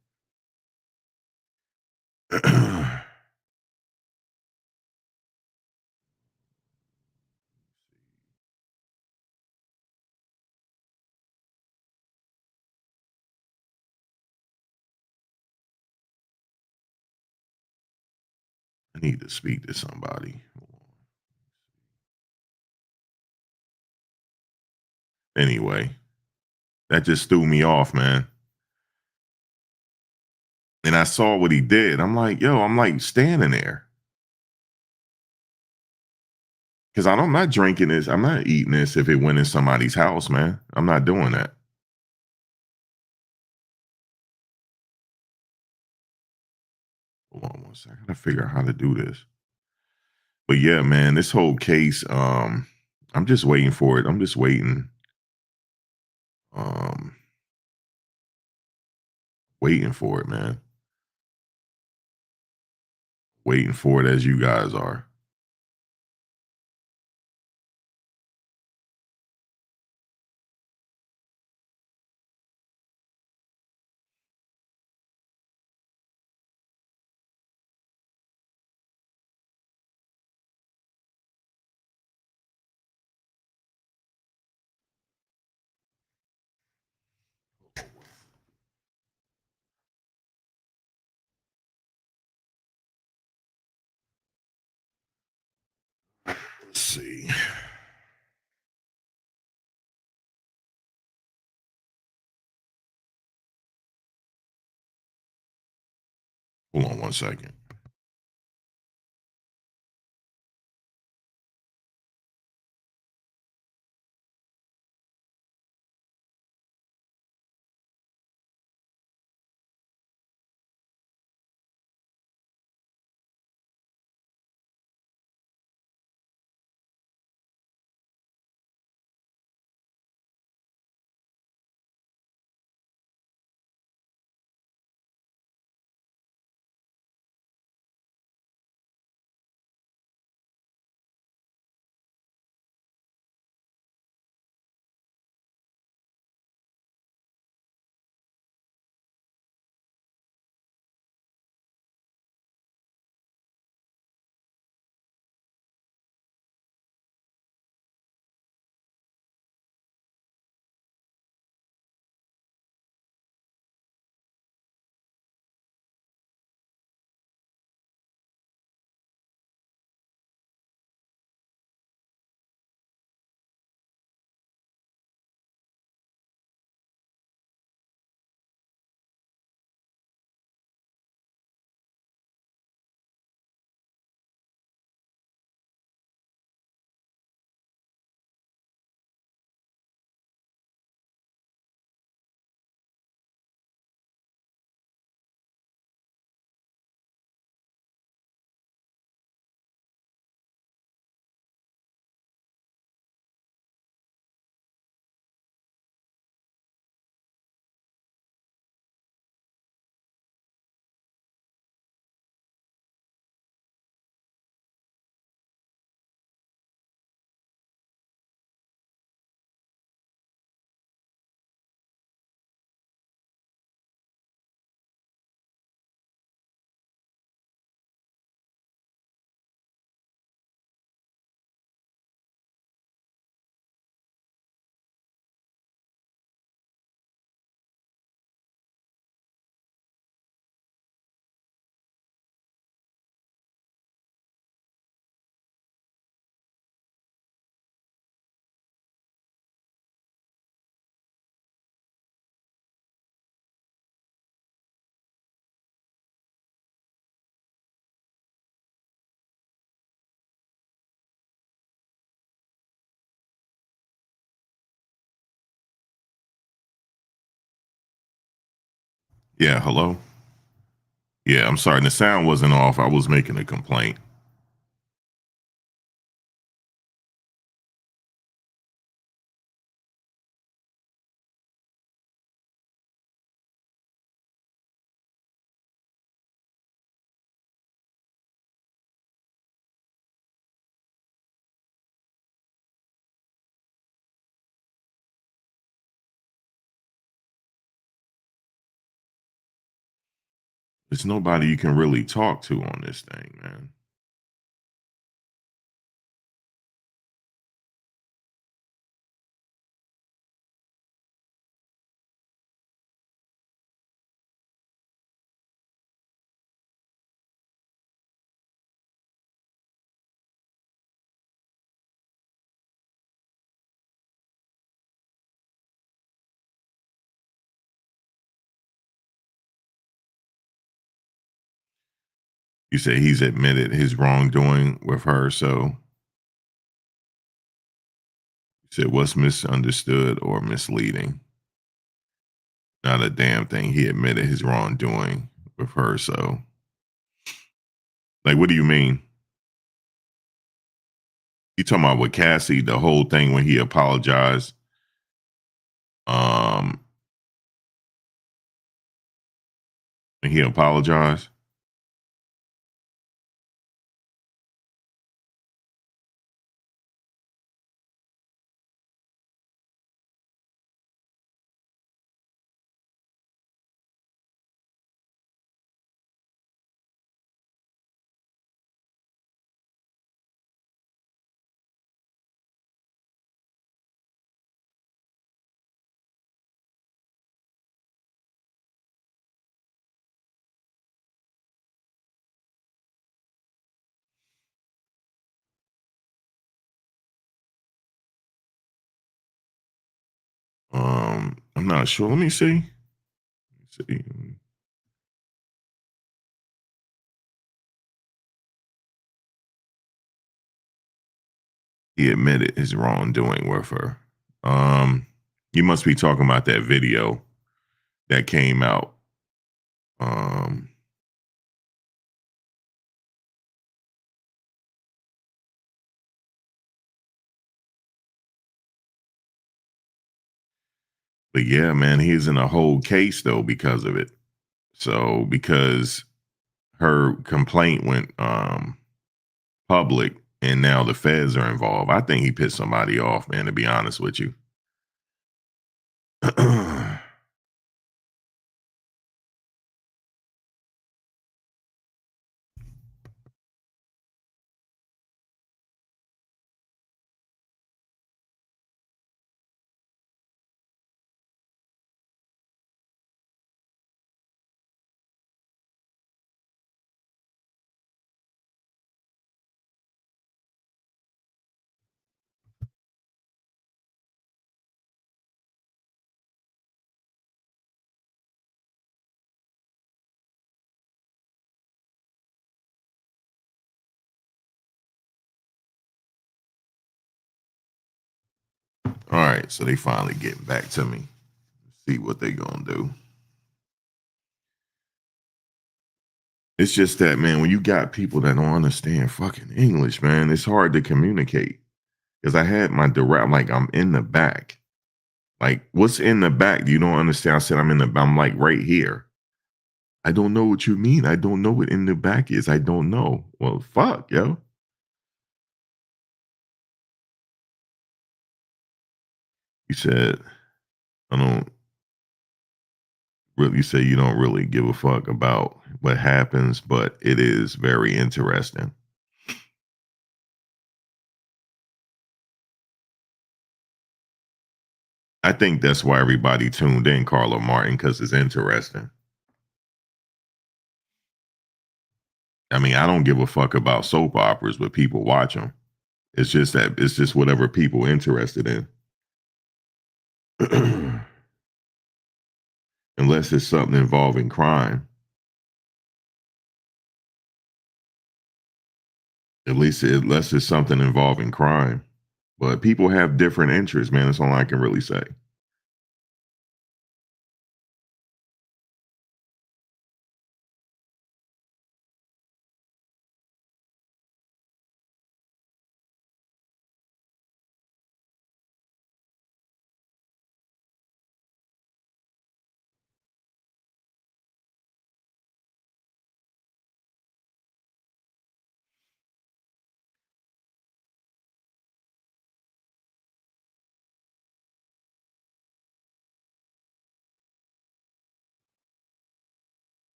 I need to speak to somebody. Anyway, that just threw me off, man. And I saw what he did. I'm like, yo, I'm like standing there. Cause I'm not drinking this. I'm not eating this if it went in somebody's house, man. I'm not doing that. Hold on 1 second. I gotta figure out how to do this. But yeah, man, this whole case, I'm just waiting for it. I'm just waiting. Um, Waiting for it, man. Waiting for it as you guys are. Let's see. Hold on 1 second. Yeah, hello? Yeah, I'm sorry. The sound wasn't off. I was making a complaint. There's nobody you can really talk to on this thing, man. You say he's admitted his wrongdoing with her, so you said what's misunderstood or misleading? Not a damn thing. He admitted his wrongdoing with her, so like, what do you mean? You talking about with Cassie, the whole thing when he apologized? Um, when he apologized? I'm not sure. Let me see. See. He admitted his wrongdoing with her. Um, you must be talking about that video that came out. Um, but yeah, man, he's in a whole case though because of it. So because her complaint went public and now the feds are involved, I think he pissed somebody off, man, to be honest with you. All right, so they finally getting back to me. See what they gonna do. It's just that, man, when you got people that don't understand fucking English, man, it's hard to communicate. Because I had my direct, like, I'm in the back. Like, what's in the back? You don't understand. I said, I'm like right here. I don't know what you mean. I don't know what in the back is. I don't know. Well, fuck, yo. You said, I don't really, you say you don't really give a fuck about what happens, but it is very interesting. I think that's why everybody tuned in, Carlo Martin, because it's interesting. I mean, I don't give a fuck about soap operas, but people watch them. It's just that it's just whatever people interested in. Unless it's something involving crime. At least unless it's something involving crime. But people have different interests, man. That's all I can really say.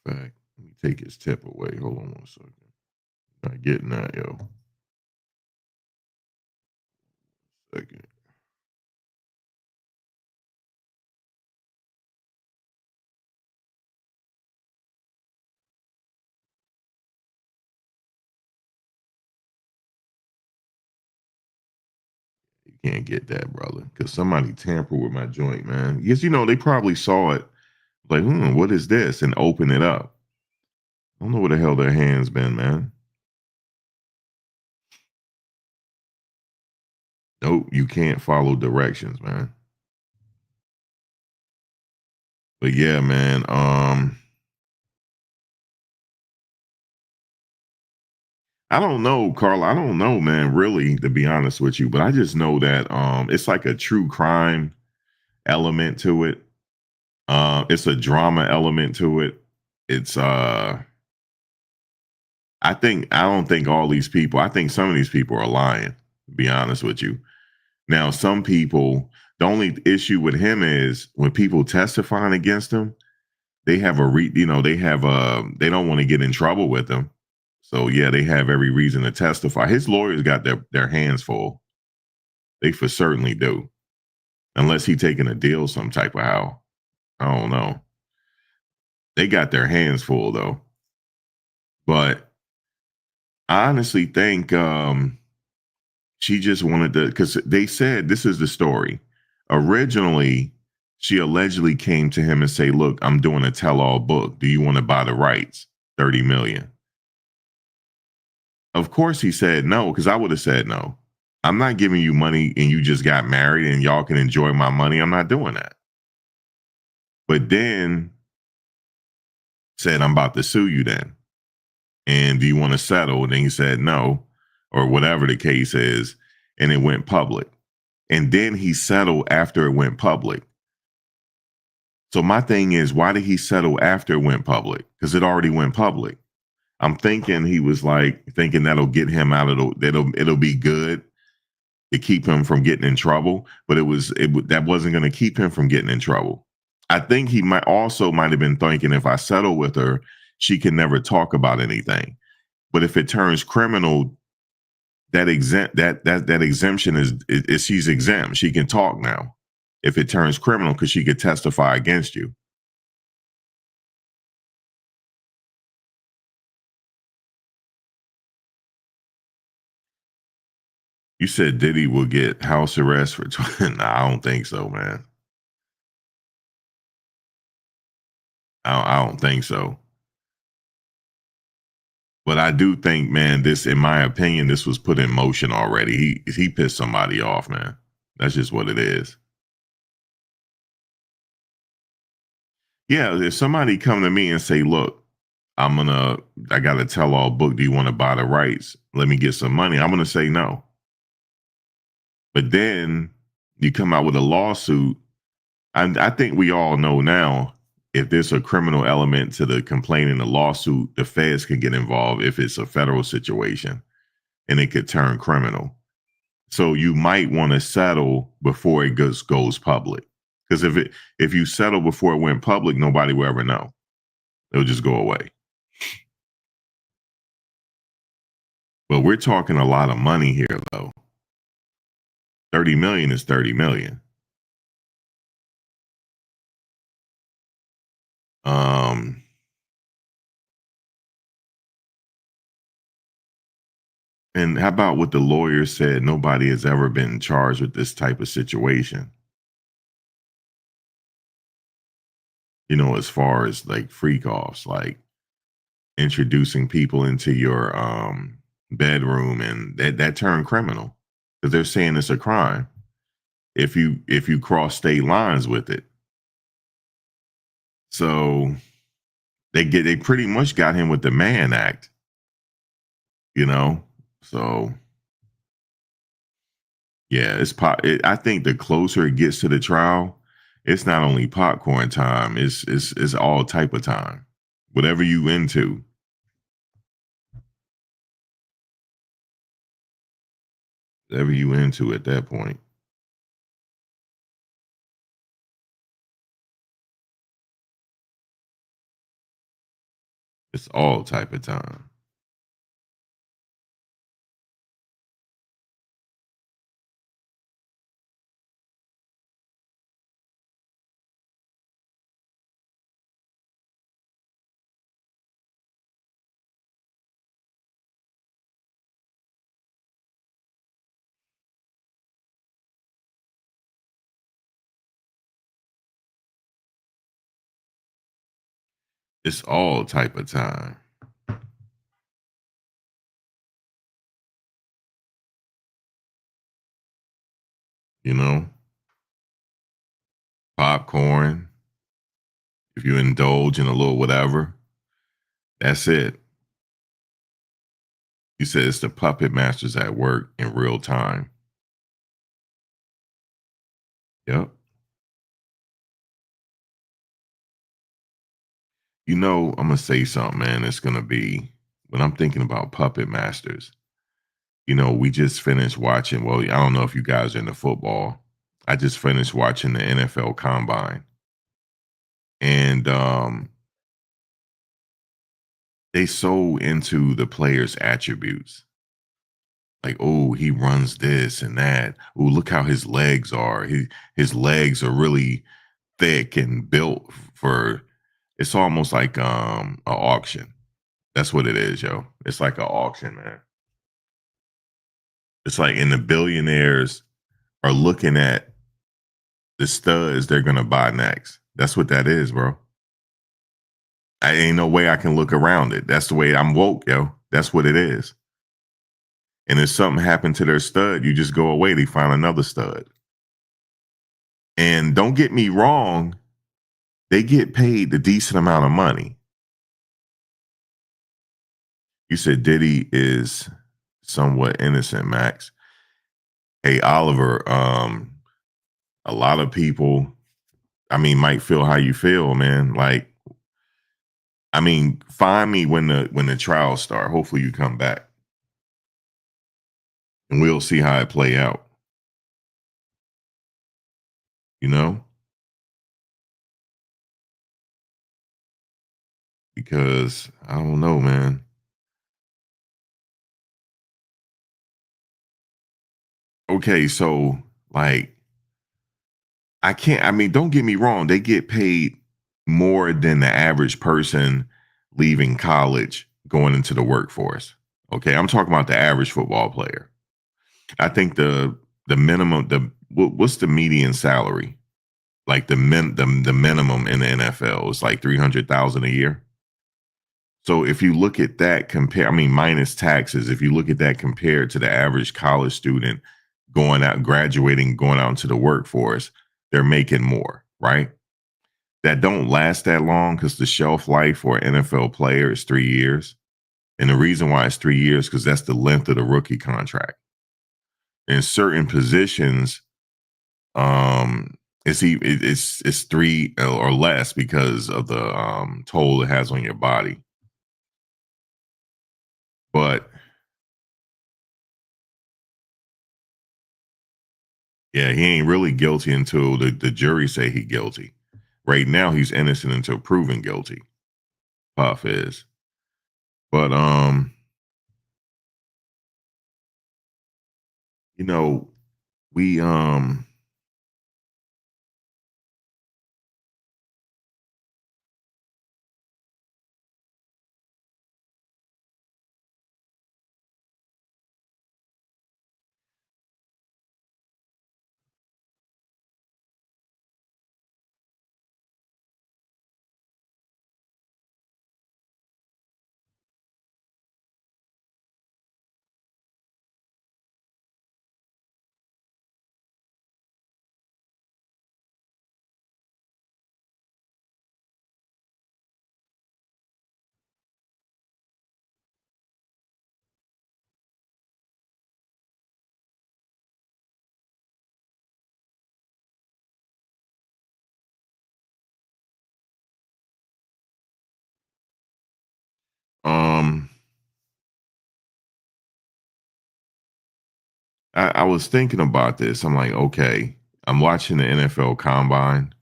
fact, let me take his tip away. Hold on 1 second. Not getting that, yo. Second. You can't get that, brother, because somebody tampered with my joint, man. Yes, they probably saw it, like, what is this? And open it up. I don't know where the hell their hands been, man. Nope, you can't follow directions, man. But yeah, man. I don't know, Carl. I don't know, man, really, to be honest with you. But I just know that it's like a true crime element to it. It's a drama element to it. It's I don't think all these people, I think some of these people are lying, to be honest with you. Now, some people, the only issue with him is when people testifying against him, they have they don't want to get in trouble with him. So yeah, they have every reason to testify. His lawyers got their hands full. They for certainly do. Unless he taking a deal some type of how. I don't know. They got their hands full though. But I honestly think she just wanted to, because they said this is the story. Originally, she allegedly came to him and say, "Look, I'm doing a tell-all book. Do you want to buy the rights? 30 million." Of course he said no, because I would have said no. I'm not giving you money and you just got married and y'all can enjoy my money. I'm not doing that. But then said, "I'm about to sue you then. And do you want to settle?" And then he said no, or whatever the case is. And it went public. And then he settled after it went public. So my thing is, why did he settle after it went public? Because it already went public. I'm thinking he was like thinking that'll get him out of it'll be good to keep him from getting in trouble, but that wasn't going to keep him from getting in trouble. I think he might have been thinking, if I settle with her, she can never talk about anything. But if it turns criminal, that exemption is she's exempt. She can talk now. If it turns criminal, because she could testify against you. You said Diddy will get house arrest for 20. Nah, I don't think so, man. I don't think so. But I do think, man, this, in my opinion, this was put in motion already. He pissed somebody off, man. That's just what it is. Yeah, if somebody come to me and say, "Look, I got a tell all book. Do you want to buy the rights? Let me get some money." I'm gonna say no. But then you come out with a lawsuit. And I think we all know now, if there's a criminal element to the complaint in the lawsuit, the feds can get involved if it's a federal situation, and it could turn criminal. So you might want to settle before it goes public. Because if you settle before it went public, nobody will ever know. It'll just go away. But we're talking a lot of money here, though. 30 million is 30 million. Um, and how about what the lawyer said? Nobody has ever been charged with this type of situation. As far as like freak offs, like introducing people into your bedroom, and that turned criminal because they're saying it's a crime if you cross state lines with it. So they pretty much got him with the Mann Act, you know. So yeah, I think the closer it gets to the trial, it's not only popcorn time, it's all type of time. Whatever you into. Whatever you into at that point. It's all type of time. It's all type of time. You know, popcorn. If you indulge in a little whatever, that's it. You said it's the puppet masters at work in real time. Yep. You know, I'm gonna say something, man. It's gonna be when I'm thinking about puppet masters. You know, we just finished watching. Well, I don't know if you guys are into football. I just finished watching the NFL Combine, and they so into the players' attributes. Like, oh, he runs this and that. Oh, look how his legs are. His legs are really thick and built for. It's almost like an auction. That's what it is, yo. It's like an auction, man. It's like, and the billionaires are looking at the studs they're gonna buy next. That's what that is, bro. I ain't no way I can look around it. That's the way I'm woke, yo. That's what it is. And if something happened to their stud, you just go away. They find another stud. And don't get me wrong, they get paid a decent amount of money. You said Diddy is somewhat innocent, Max. Hey, Oliver, a lot of people, I mean, might feel how you feel, man. Like, I mean, find me when the trials start. Hopefully you come back and we'll see how it play out, you know? Because I don't know, man. Okay, so like I mean, don't get me wrong, they get paid more than the average person leaving college going into the workforce. Okay, I'm talking about the average football player. I think the minimum what's the median salary? Like the minimum in the NFL is like 300,000 a year. So if you look at that compare, I mean minus taxes, if you look at that compared to the average college student going out, graduating, going out into the workforce, they're making more, right? That don't last that long because the shelf life for an NFL player is 3 years. And the reason why it's 3 years because that's the length of the rookie contract. In certain positions, it's three or less because of the toll it has on your body. But yeah, he ain't really guilty until the jury say he guilty. Right now, he's innocent until proven guilty. Puff is, but you know, we um I was thinking about this. I'm like, okay, I'm watching the NFL Combine,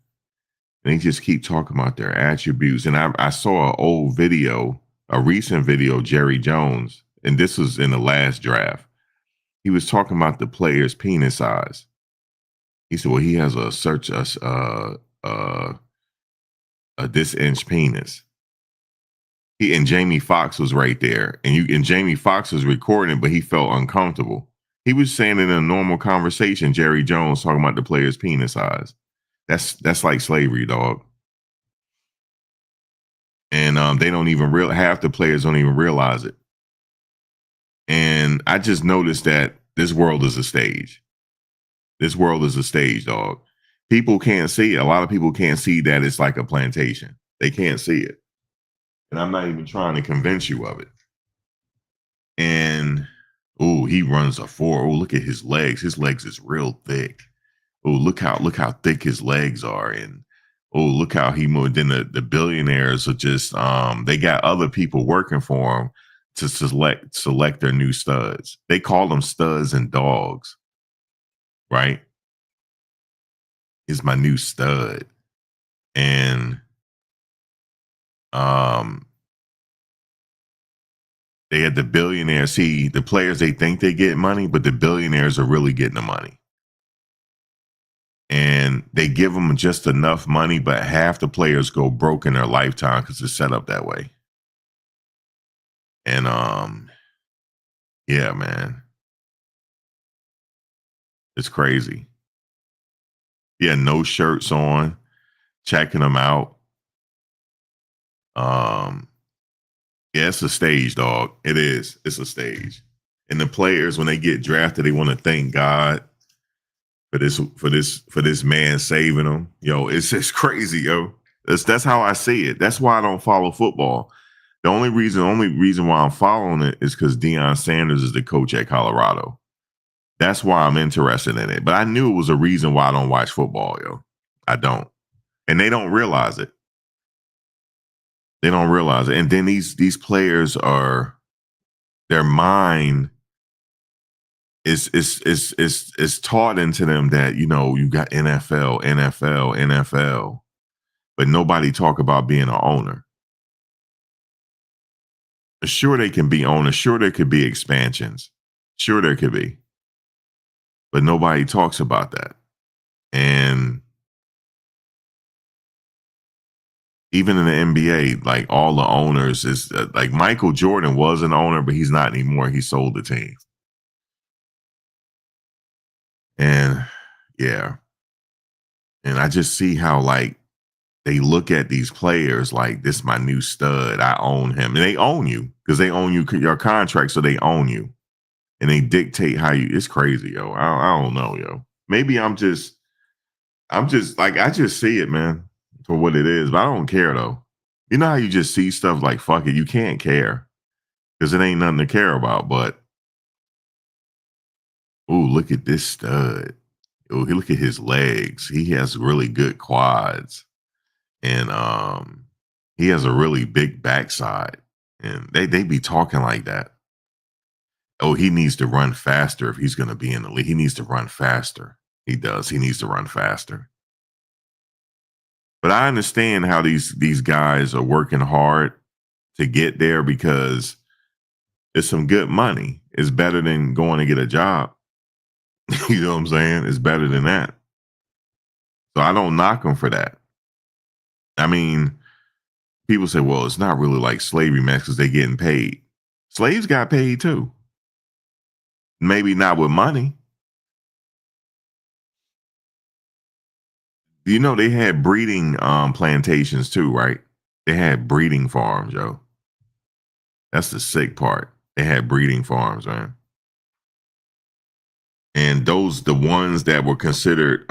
and they just keep talking about their attributes. And I saw an old video a recent video, Jerry Jones, and this was in the last draft. He was talking about the player's penis size. He said, "Well, he has a this inch penis." He and Jamie Foxx was right there, and Jamie Foxx was recording, but he felt uncomfortable. He was saying in a normal conversation, Jerry Jones talking about the player's penis size. That's like slavery, dog. And they don't even half the players don't even realize it. And I just noticed that this world is a stage. This world is a stage, dog. People can't see it. A lot of people can't see that it's like a plantation. They can't see it. And I'm not even trying to convince you of it. And oh, he runs a 4. Oh, look at his legs. His legs is real thick. Oh, look how thick his legs are. And oh, look how he moved. Then the billionaires are just they got other people working for them to select their new studs. They call them studs and dogs, right? Is my new stud. And um they had the billionaires. See, the players, they think they get money, but the billionaires are really getting the money. And they give them just enough money, but half the players go broke in their lifetime because it's set up that way. And yeah, man, it's crazy. Yeah, no shirts on, checking them out. Um, yeah, it's a stage, dog. It is. It's a stage. And the players, when they get drafted, they want to thank God for this man saving them. Yo, it's crazy, yo. That's how I see it. That's why I don't follow football. The only reason why I'm following it is because Deion Sanders is the coach at Colorado. That's why I'm interested in it. But I knew it was a reason why I don't watch football, yo. I don't. And they don't realize it. They don't realize it. And then these players are their mind is taught into them that, you got NFL, but nobody talk about being an owner. Sure, they can be owners. Sure, there could be expansions. Sure, there could be. But nobody talks about that. And even in the NBA, like all the owners is like Michael Jordan was an owner, but he's not anymore. He sold the team. And yeah. And I just see how like they look at these players like this is my new stud. I own him. And they own you because they own your contract. So they own you. And they dictate how you. It's crazy, yo. I don't know, yo. Maybe I'm just like I just see it, man, for what it is. But I don't care though. You know how you just see stuff like fuck it, you can't care because it ain't nothing to care about. But ooh, look at this stud. Oh, look at his legs. He has really good quads, and he has a really big backside. And they be talking like that. Oh, he needs to run faster if he's going to be in the league. He needs to run faster. He does. He needs to run faster. But I understand how these guys are working hard to get there because it's some good money. It's better than going to get a job. You know what I'm saying? It's better than that. So I don't knock them for that. I mean, people say, well, it's not really like slavery, man, because they're getting paid. Slaves got paid too. Maybe not with money. You know, they had breeding plantations too, right? They had breeding farms, yo. That's the sick part. They had breeding farms, man. And the ones that were considered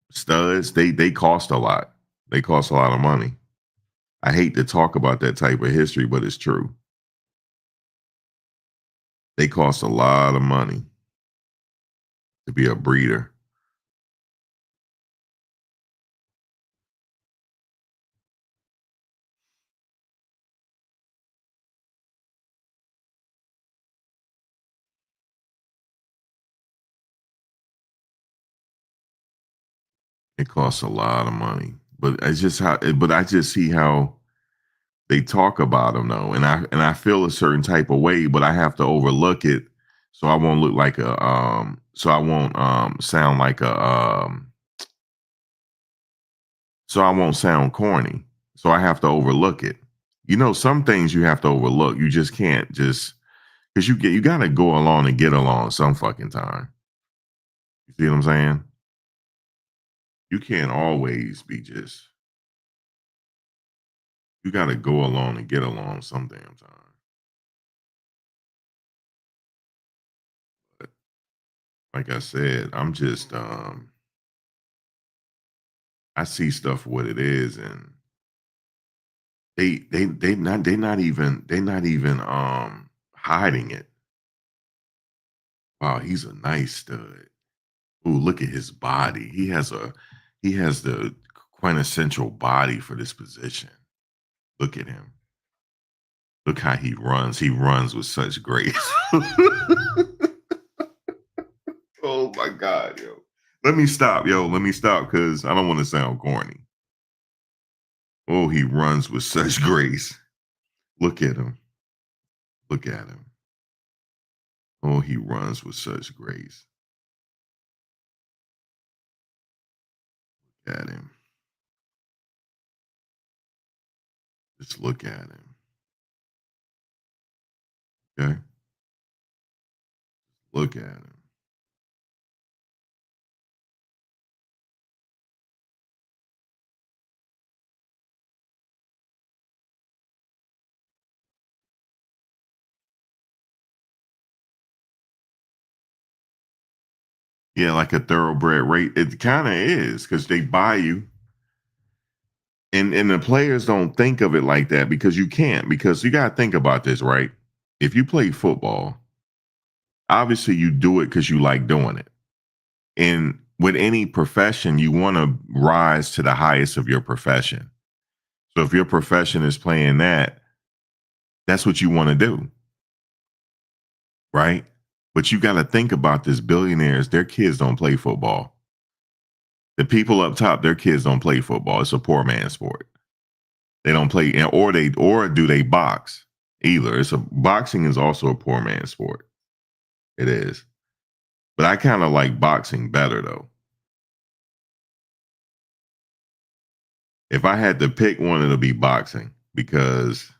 studs, they cost a lot. They cost a lot of money. I hate to talk about that type of history, but it's true. They cost a lot of money to be a breeder. It costs a lot of money. But it's just but I just see how They talk about him though, and I feel a certain type of way, but I have to overlook it so I won't look like a so I won't sound like a so I won't sound corny. So I have to overlook it. You know, some things you have to overlook. You just can't just because you gotta go along and get along some fucking time. You see what I'm saying? You can't always be just you gotta go along and get along some damn time. But like I said, I'm just I see stuff for what it is, and they not even hiding it. Wow, he's a nice stud. Ooh, look at his body. He has the quintessential body for this position. Look at him. Look how he runs. He runs with such grace. Oh my God, yo. Let me stop, yo. Let me stop because I don't want to sound corny. Oh, he runs with such grace. Look at him. Look at him. Oh, he runs with such grace. Look at him. Just look at him. Okay? Look at him. Yeah, like a thoroughbred rate. It kind of is because they buy you. And the players don't think of it like that because you can't, because you gotta think about this, right? If you play football, obviously you do it because you like doing it. And with any profession, you want to rise to the highest of your profession. So if your profession is playing that, that's what you want to do, right? But you got to think about this. Billionaires, their kids don't play football. The people up top, their kids don't play football. It's a poor man's sport. They don't play, or do they box either? Boxing is also a poor man's sport. It is, but I kind of like boxing better though. If I had to pick one, it'll be boxing because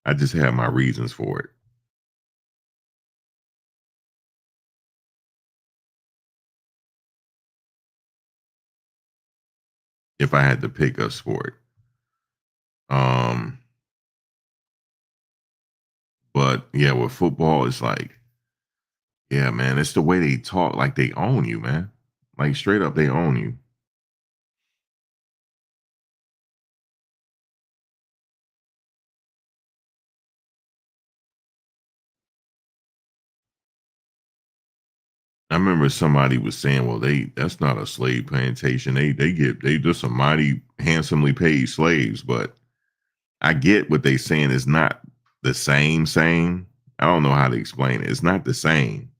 I just have my reasons for it. If I had to pick a sport, um, but yeah, with football, it's like, yeah, man, it's the way they talk, like they own you, man. Like straight up, they own you. I remember somebody was saying, "Well, that's not a slave plantation. They just some mighty handsomely paid slaves." But I get what they saying is not the same. I don't know how to explain it. It's not the same.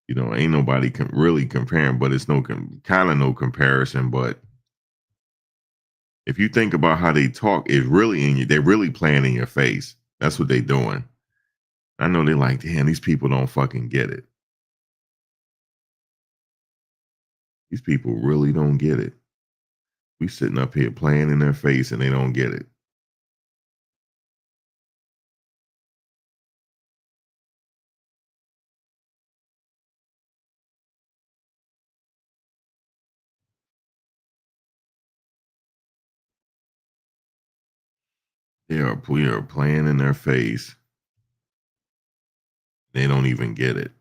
You know, ain't nobody can really comparing, but it's kind of no comparison. But if you think about how they talk, it's really in you. They're really playing in your face. That's what they're doing. I know they're like, damn, these people don't fucking get it. These people really don't get it. We sitting up here playing in their face and they don't get it. We are playing in their face. They don't even get it.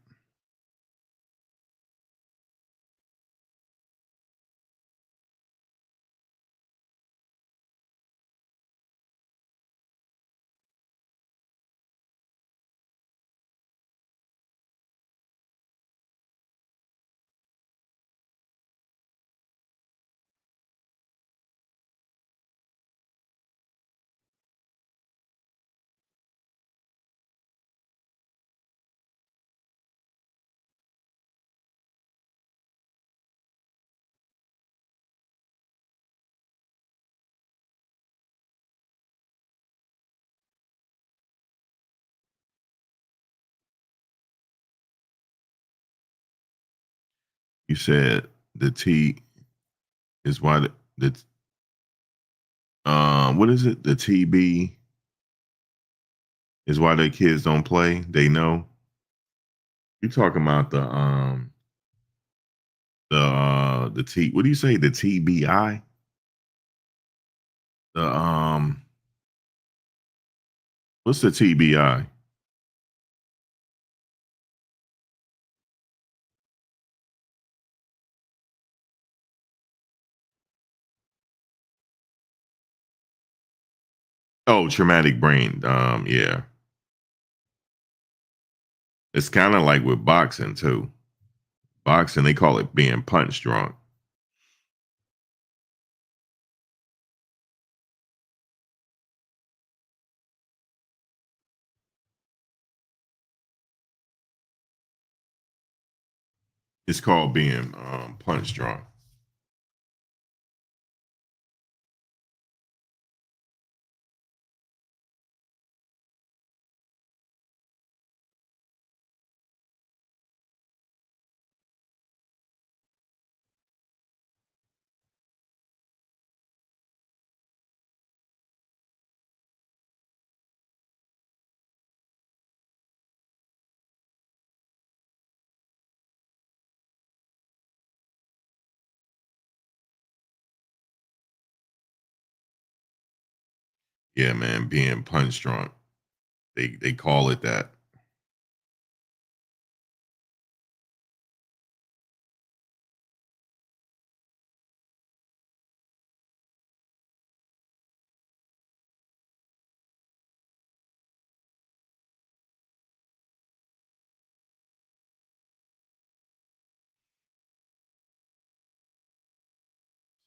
You said the T is why what is it? The TB is why their kids don't play. They know. You talking about the T, what do you say? The TBI? The what's the TBI? Oh, traumatic brain. Yeah. It's kind of like with boxing too. Boxing, they call it being punch drunk. It's called being punch drunk. Yeah, man, being punch drunk. They call it that.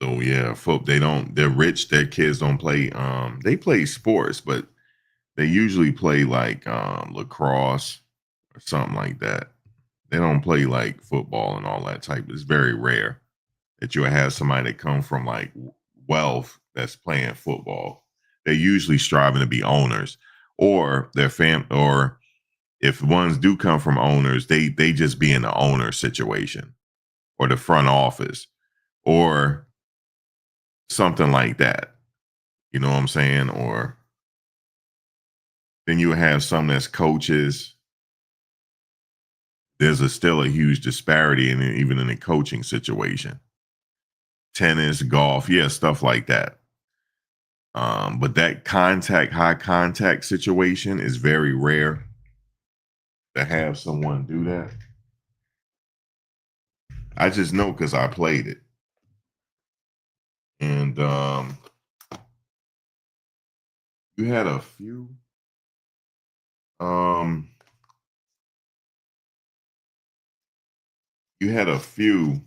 So yeah, folk they don't they're rich, their kids don't play they play sports, but they usually play like lacrosse or something like that. They don't play like football and all that type. It's very rare that you'll have somebody that come from like wealth that's playing football. They're usually striving to be owners or their or if ones do come from owners, they just be in the owner situation or the front office or something like that. You know what I'm saying? Or then you have some that's coaches. There's still a huge disparity in it, even in the coaching situation. Tennis, golf, yeah, stuff like that. But that high contact situation is very rare to have someone do that. I just know because I played it. And you had a few um you had a few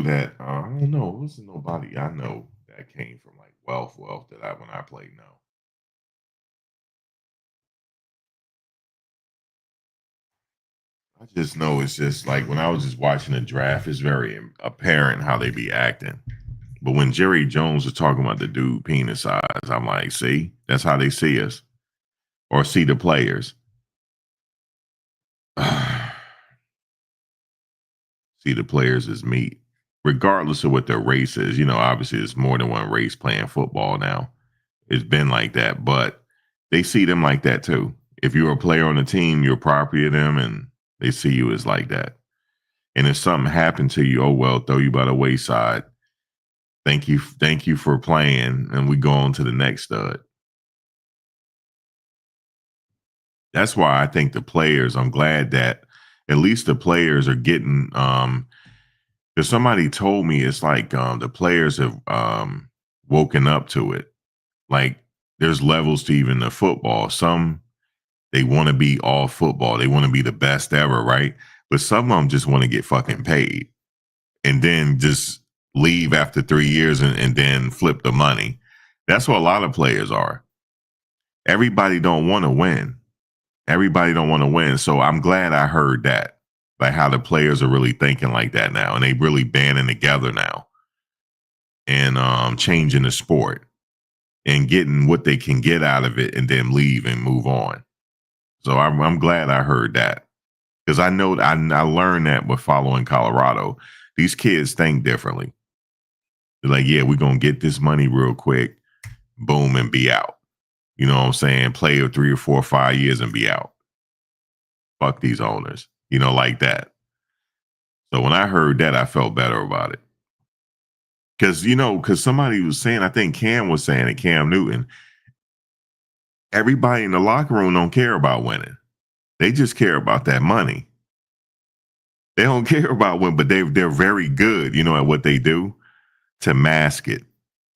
that I don't know, it wasn't nobody I know that came from like wealth that I when I played. No. I just know it's just like when I was just watching the draft, it's very apparent how they be acting. But when Jerry Jones was talking about the dude penis size, I'm like, see, that's how they see us or see the players. See the players as meat, regardless of what their race is. You know, obviously, there's more than one race playing football now. It's been like that, but they see them like that too. If you're a player on the team, you're property of them, and they see you as like that. And if something happened to you, oh well, throw you by the wayside. Thank you for playing, and we go on to the next stud. That's why I think the players. I'm glad that at least the players are getting. Because somebody told me it's like the players have woken up to it. Like there's levels to even the football. Some they want to be all football. They want to be the best ever, right? But some of them just want to get fucking paid and then just leave after 3 years and then flip the money. That's what a lot of players are. Everybody don't want to win. Everybody don't want to win. So I'm glad I heard that. Like how the players are really thinking like that now. And they really banding together now and changing the sport. and getting what they can get out of it and then leave and move on. So I'm glad I heard that because I learned that with following Colorado. These kids think differently. They're like, yeah, we're going to get this money real quick, boom, and be out. You know what I'm saying? Play 3 or 4 or 5 years and be out. Fuck these owners, like that. So when I heard that, I felt better about it. Because somebody was saying, I think Cam was saying it, Cam Newton, everybody in the locker room don't care about winning. They just care about that money. They don't care about winning, but they're very good, at what they do to mask it.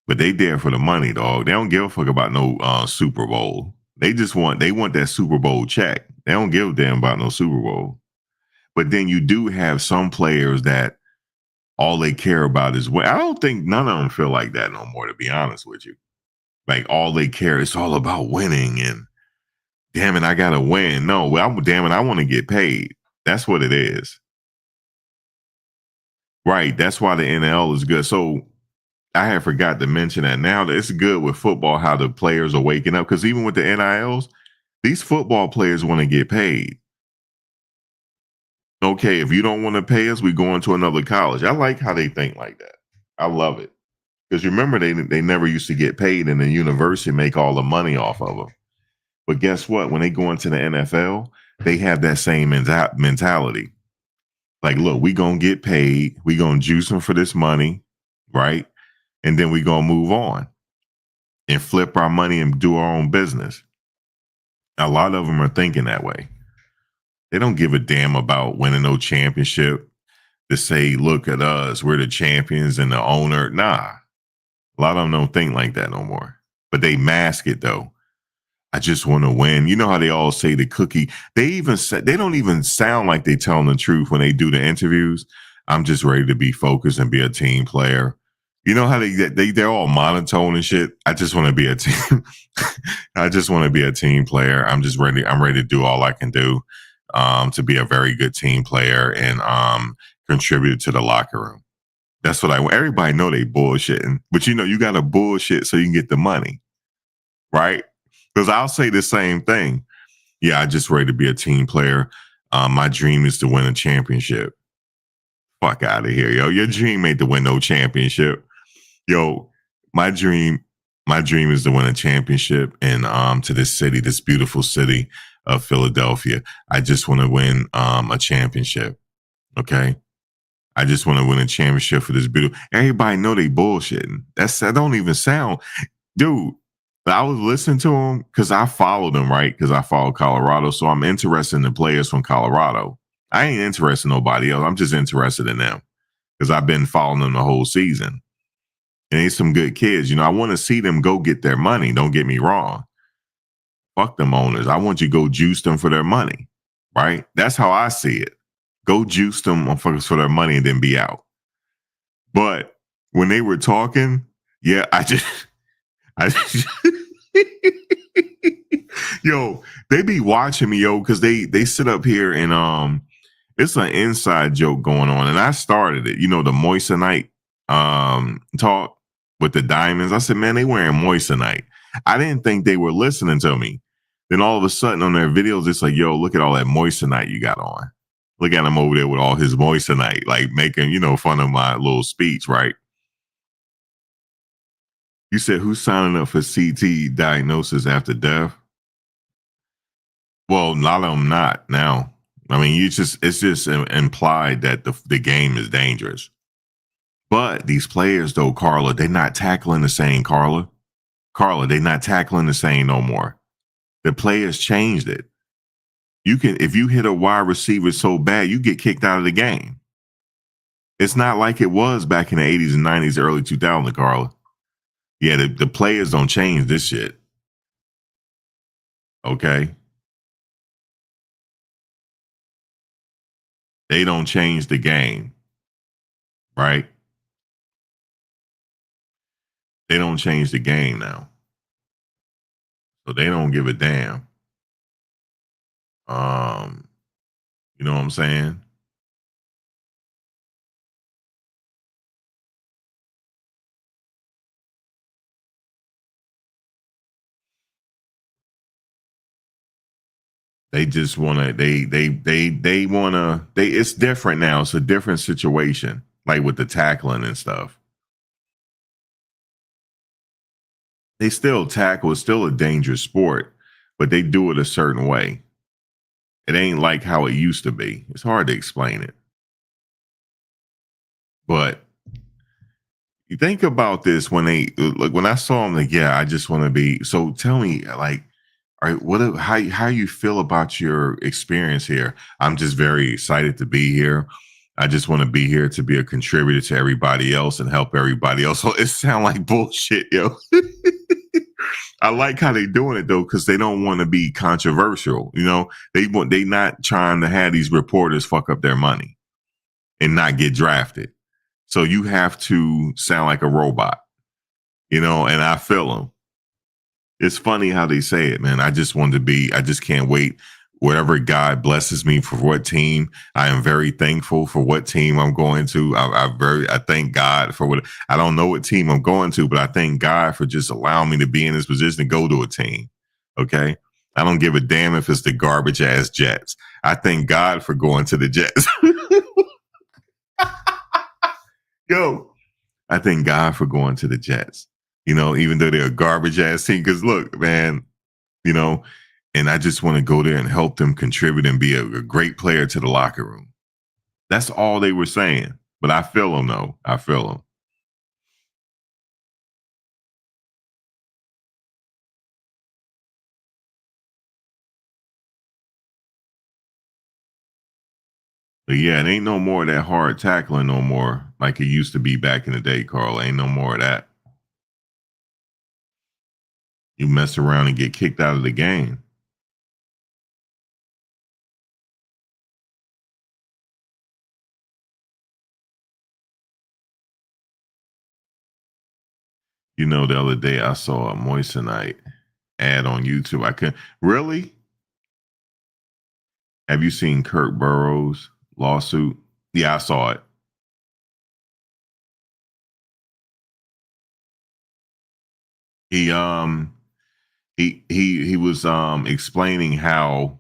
But they there for the money, dog. They don't give a fuck about no Super Bowl. They want that Super Bowl check. They don't give a damn about no Super Bowl. But then you do have some players that all they care about is win. I don't think none of them feel like that no more, to be honest with you. Like all they care, it's all about winning and damn it, I gotta win. No, well, damn it, I want to get paid. That's what it is. Right. That's why the NL is good. So I had forgot to mention that now that it's good with football, how the players are waking up. Because even with the NILs, these football players want to get paid. Okay, if you don't want to pay us, we go into another college. I like how they think like that. I love it. Because remember, they never used to get paid, and the university make all the money off of them. But guess what? When they go into the NFL, they have that same mentality. Like, look, we gonna get paid. We gonna juice them for this money, right? And then we gonna move on and flip our money and do our own business. A lot of them are thinking that way. They don't give a damn about winning no championship. To say, look at us, we're the champions and the owner. Nah, a lot of them don't think like that no more. But they mask it though. I just want to win. You know how they all say the cookie. They don't even sound like they telling the truth when they do the interviews. I'm just ready to be focused and be a team player. You know how they're all monotone and shit. I just want to be a team. I just want to be a team player. I'm just ready. I'm ready to do all I can do to be a very good team player and contribute to the locker room. That's what I want. Everybody know they bullshitting, but you got to bullshit so you can get the money, right? Because I'll say the same thing. Yeah, I just ready to be a team player. My dream is to win a championship. Fuck out of here, yo. Your dream ain't to win no championship. Yo, my dream is to win a championship and to this city, this beautiful city of Philadelphia. I just want to win a championship. Okay. I just want to win a championship for this beautiful. Everybody know they bullshitting. That don't even sound, dude. I was listening to him because I followed him, right? Because I follow Colorado. So I'm interested in the players from Colorado. I ain't interested in nobody else. I'm just interested in them because I've been following them the whole season. And they some good kids. I want to see them go get their money. Don't get me wrong. Fuck them owners. I want you to go juice them for their money, right? That's how I see it. Go juice them motherfuckers for their money and then be out. But when they were talking, yeah, I yo, they be watching me, yo, because they sit up here and it's an inside joke going on, and I started it. The moissanite talk with the diamonds. I said, man, they wearing moissanite. I didn't think they were listening to me. Then all of a sudden on their videos, it's like, yo, look at all that moissanite you got on. Look at him over there with all his moissanite, like making fun of my little speech, right? You said who's signing up for CT diagnosis after death? Well, a lot of them not now. I mean, it's just implied that the game is dangerous. But these players, though, Carla, they're not tackling the same, Carla. Carla, they're not tackling the same no more. The players changed it. If you hit a wide receiver so bad, you get kicked out of the game. It's not like it was back in the 80s and 90s, early 2000s, Carla. Yeah, the players don't change this shit. Okay? They don't change the game, right? They don't change the game now. So they don't give a damn. Um, you know what I'm saying? They just want to. They want to. They. It's different now. It's a different situation. Like with the tackling and stuff. They still tackle. It's still a dangerous sport, but they do it a certain way. It ain't like how it used to be. It's hard to explain it. But you think about this when they like when I saw them, like, yeah, I just want to be. So tell me, like, all right, how you feel about your experience here? I'm just very excited to be here. I just want to be here to be a contributor to everybody else and help everybody else. So it sounds like bullshit, yo. I like how they doing it though, because they don't want to be controversial. You know, they not trying to have these reporters fuck up their money and not get drafted. So you have to sound like a robot, you know, and I feel them. It's funny how they say it, man. I just can't wait. Whatever God blesses me for what team, I am very thankful for what team I'm going to. I thank God for what I don't know what team I'm going to, but I thank God for just allowing me to be in this position to go to a team. Okay. I don't give a damn if it's the garbage ass Jets. I thank God for going to the Jets. Yo, I thank God for going to the Jets. You know, even though they're a garbage ass team. Because look, man, you know, and I just want to go there and help them contribute and be a great player to the locker room. That's all they were saying. But I feel them though. I feel them. But yeah, it ain't no more of that hard tackling no more like it used to be back in the day, Carl. Ain't no more of that. You mess around and get kicked out of the game. You know, the other day I saw a Moissanite ad on YouTube. I could really. Have you seen Kurt Burrows' lawsuit? Yeah, I saw it. He he was explaining how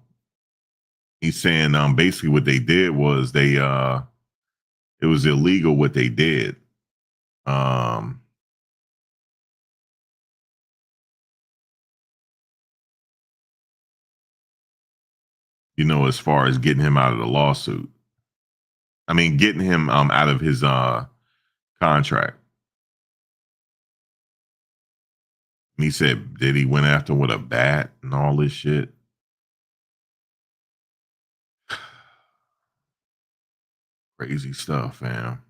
he's saying basically what they did was they it was illegal what they did. Um you know, as far as getting him out of the lawsuit. I mean getting him out of his contract. And he said Diddy went after him with a bat and all this shit. Crazy stuff, man.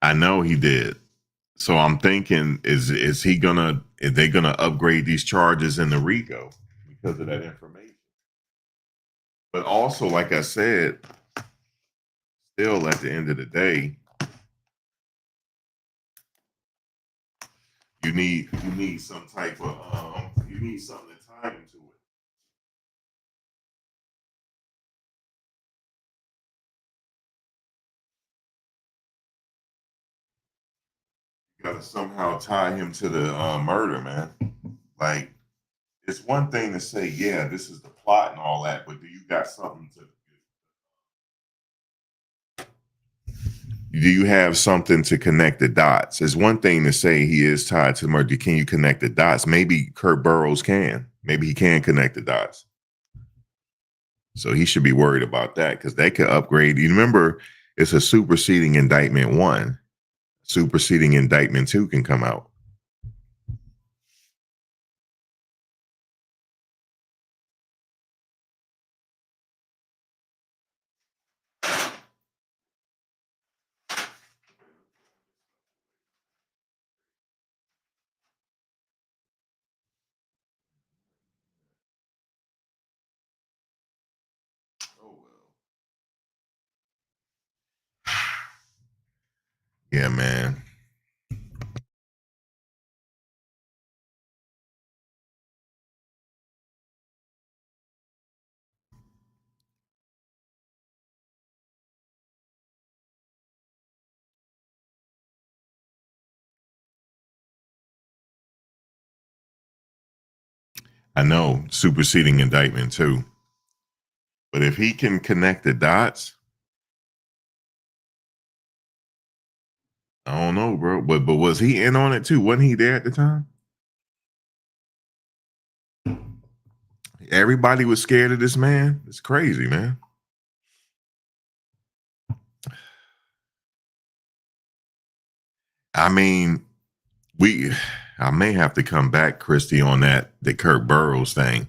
I know he did. So I'm thinking, is he gonna is they gonna upgrade these charges in the RICO because of that information? But also, like I said, still at the end of the day, you need some type of you need something to tie him to it. You gotta somehow tie him to the murder, man. Like it's one thing to say, yeah, this is the plot and all that, but do you got something to do you have something to connect the dots? It's one thing to say he is tied to the murder. Can you connect the dots? Maybe Kurt Burrows can. Maybe he can connect the dots. So he should be worried about that because they could upgrade. You remember, it's a superseding indictment one. Superseding indictment two can come out. Yeah, man. I know, superseding indictment too. But if he can connect the dots, I don't know, bro. But was he in on it too? Wasn't he there at the time? Everybody was scared of this man. It's crazy, man. I mean, we I may have to come back, Christy, on the Kurt Burrows thing.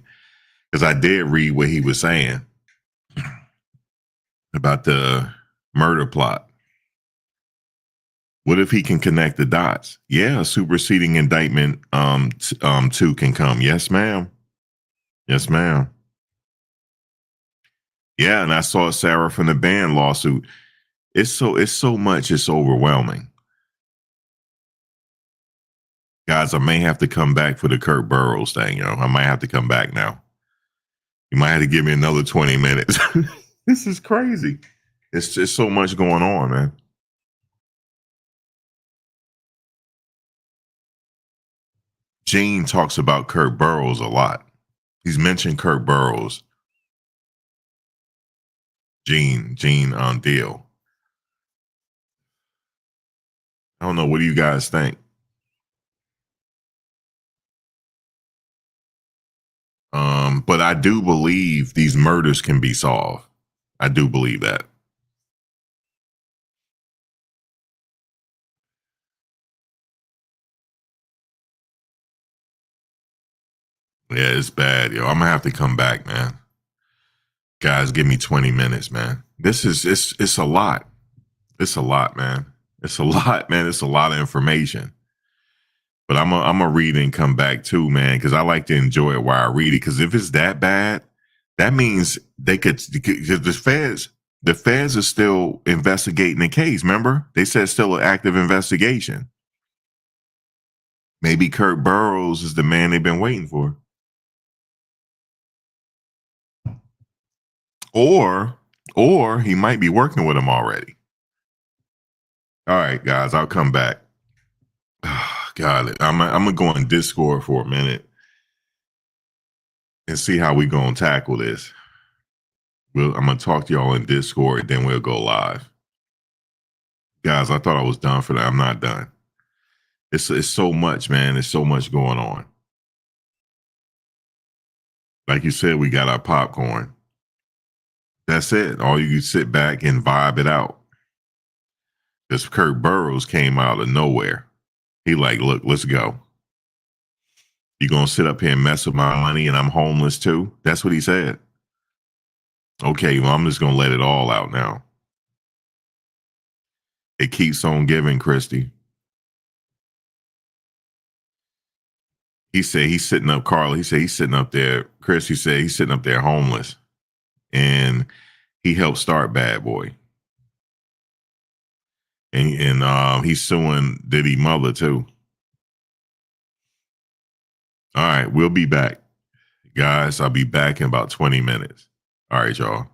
Because I did read what he was saying about the murder plot. What if he can connect the dots? Yeah, a superseding indictment two can come. Yes, ma'am. Yes, ma'am. Yeah, and I saw Sarah from the band lawsuit. It's so much, it's overwhelming. Guys, I may have to come back for the Kurt Burrows thing, I might have to come back now. You might have to give me another 20 minutes. This is crazy. It's just so much going on, man. Gene talks about Kurt Burrows a lot. He's mentioned Kurt Burrows. Gene on Deal. I don't know. What do you guys think? But I do believe these murders can be solved. I do believe that. Yeah, it's bad, yo. I'm gonna have to come back, man. Guys, give me 20 minutes, man. It's a lot. It's a lot, man. It's a lot, man. It's a lot of information. But I'm a read and come back too, man, because I like to enjoy it while I read it. Because if it's that bad, that means they could. Because the feds are still investigating the case. Remember, they said still an active investigation. Maybe Kurt Burrows is the man they've been waiting for, or he might be working with him already. All right, guys, I'll come back. God, I'm gonna go on Discord for a minute and see how we gonna tackle this. I'm gonna talk to y'all in Discord, then we'll go live. Guys, I thought I was done for that. I'm not done. It's so much, man. There's so much going on. Like you said, we got our popcorn. That's it. All you can sit back and vibe it out. This Kurt Burrows came out of nowhere. He like, look, let's go. You gonna sit up here and mess with my money and I'm homeless too? That's what he said. Okay, well, I'm just gonna let it all out now. It keeps on giving, Christy. He said he's sitting up, Carl. He said he's sitting up there. Chris, he said he's sitting up there homeless. And he helped start Bad Boy. And he's suing Diddy mother too. All right, we'll be back. Guys, I'll be back in about 20 minutes. All right, y'all.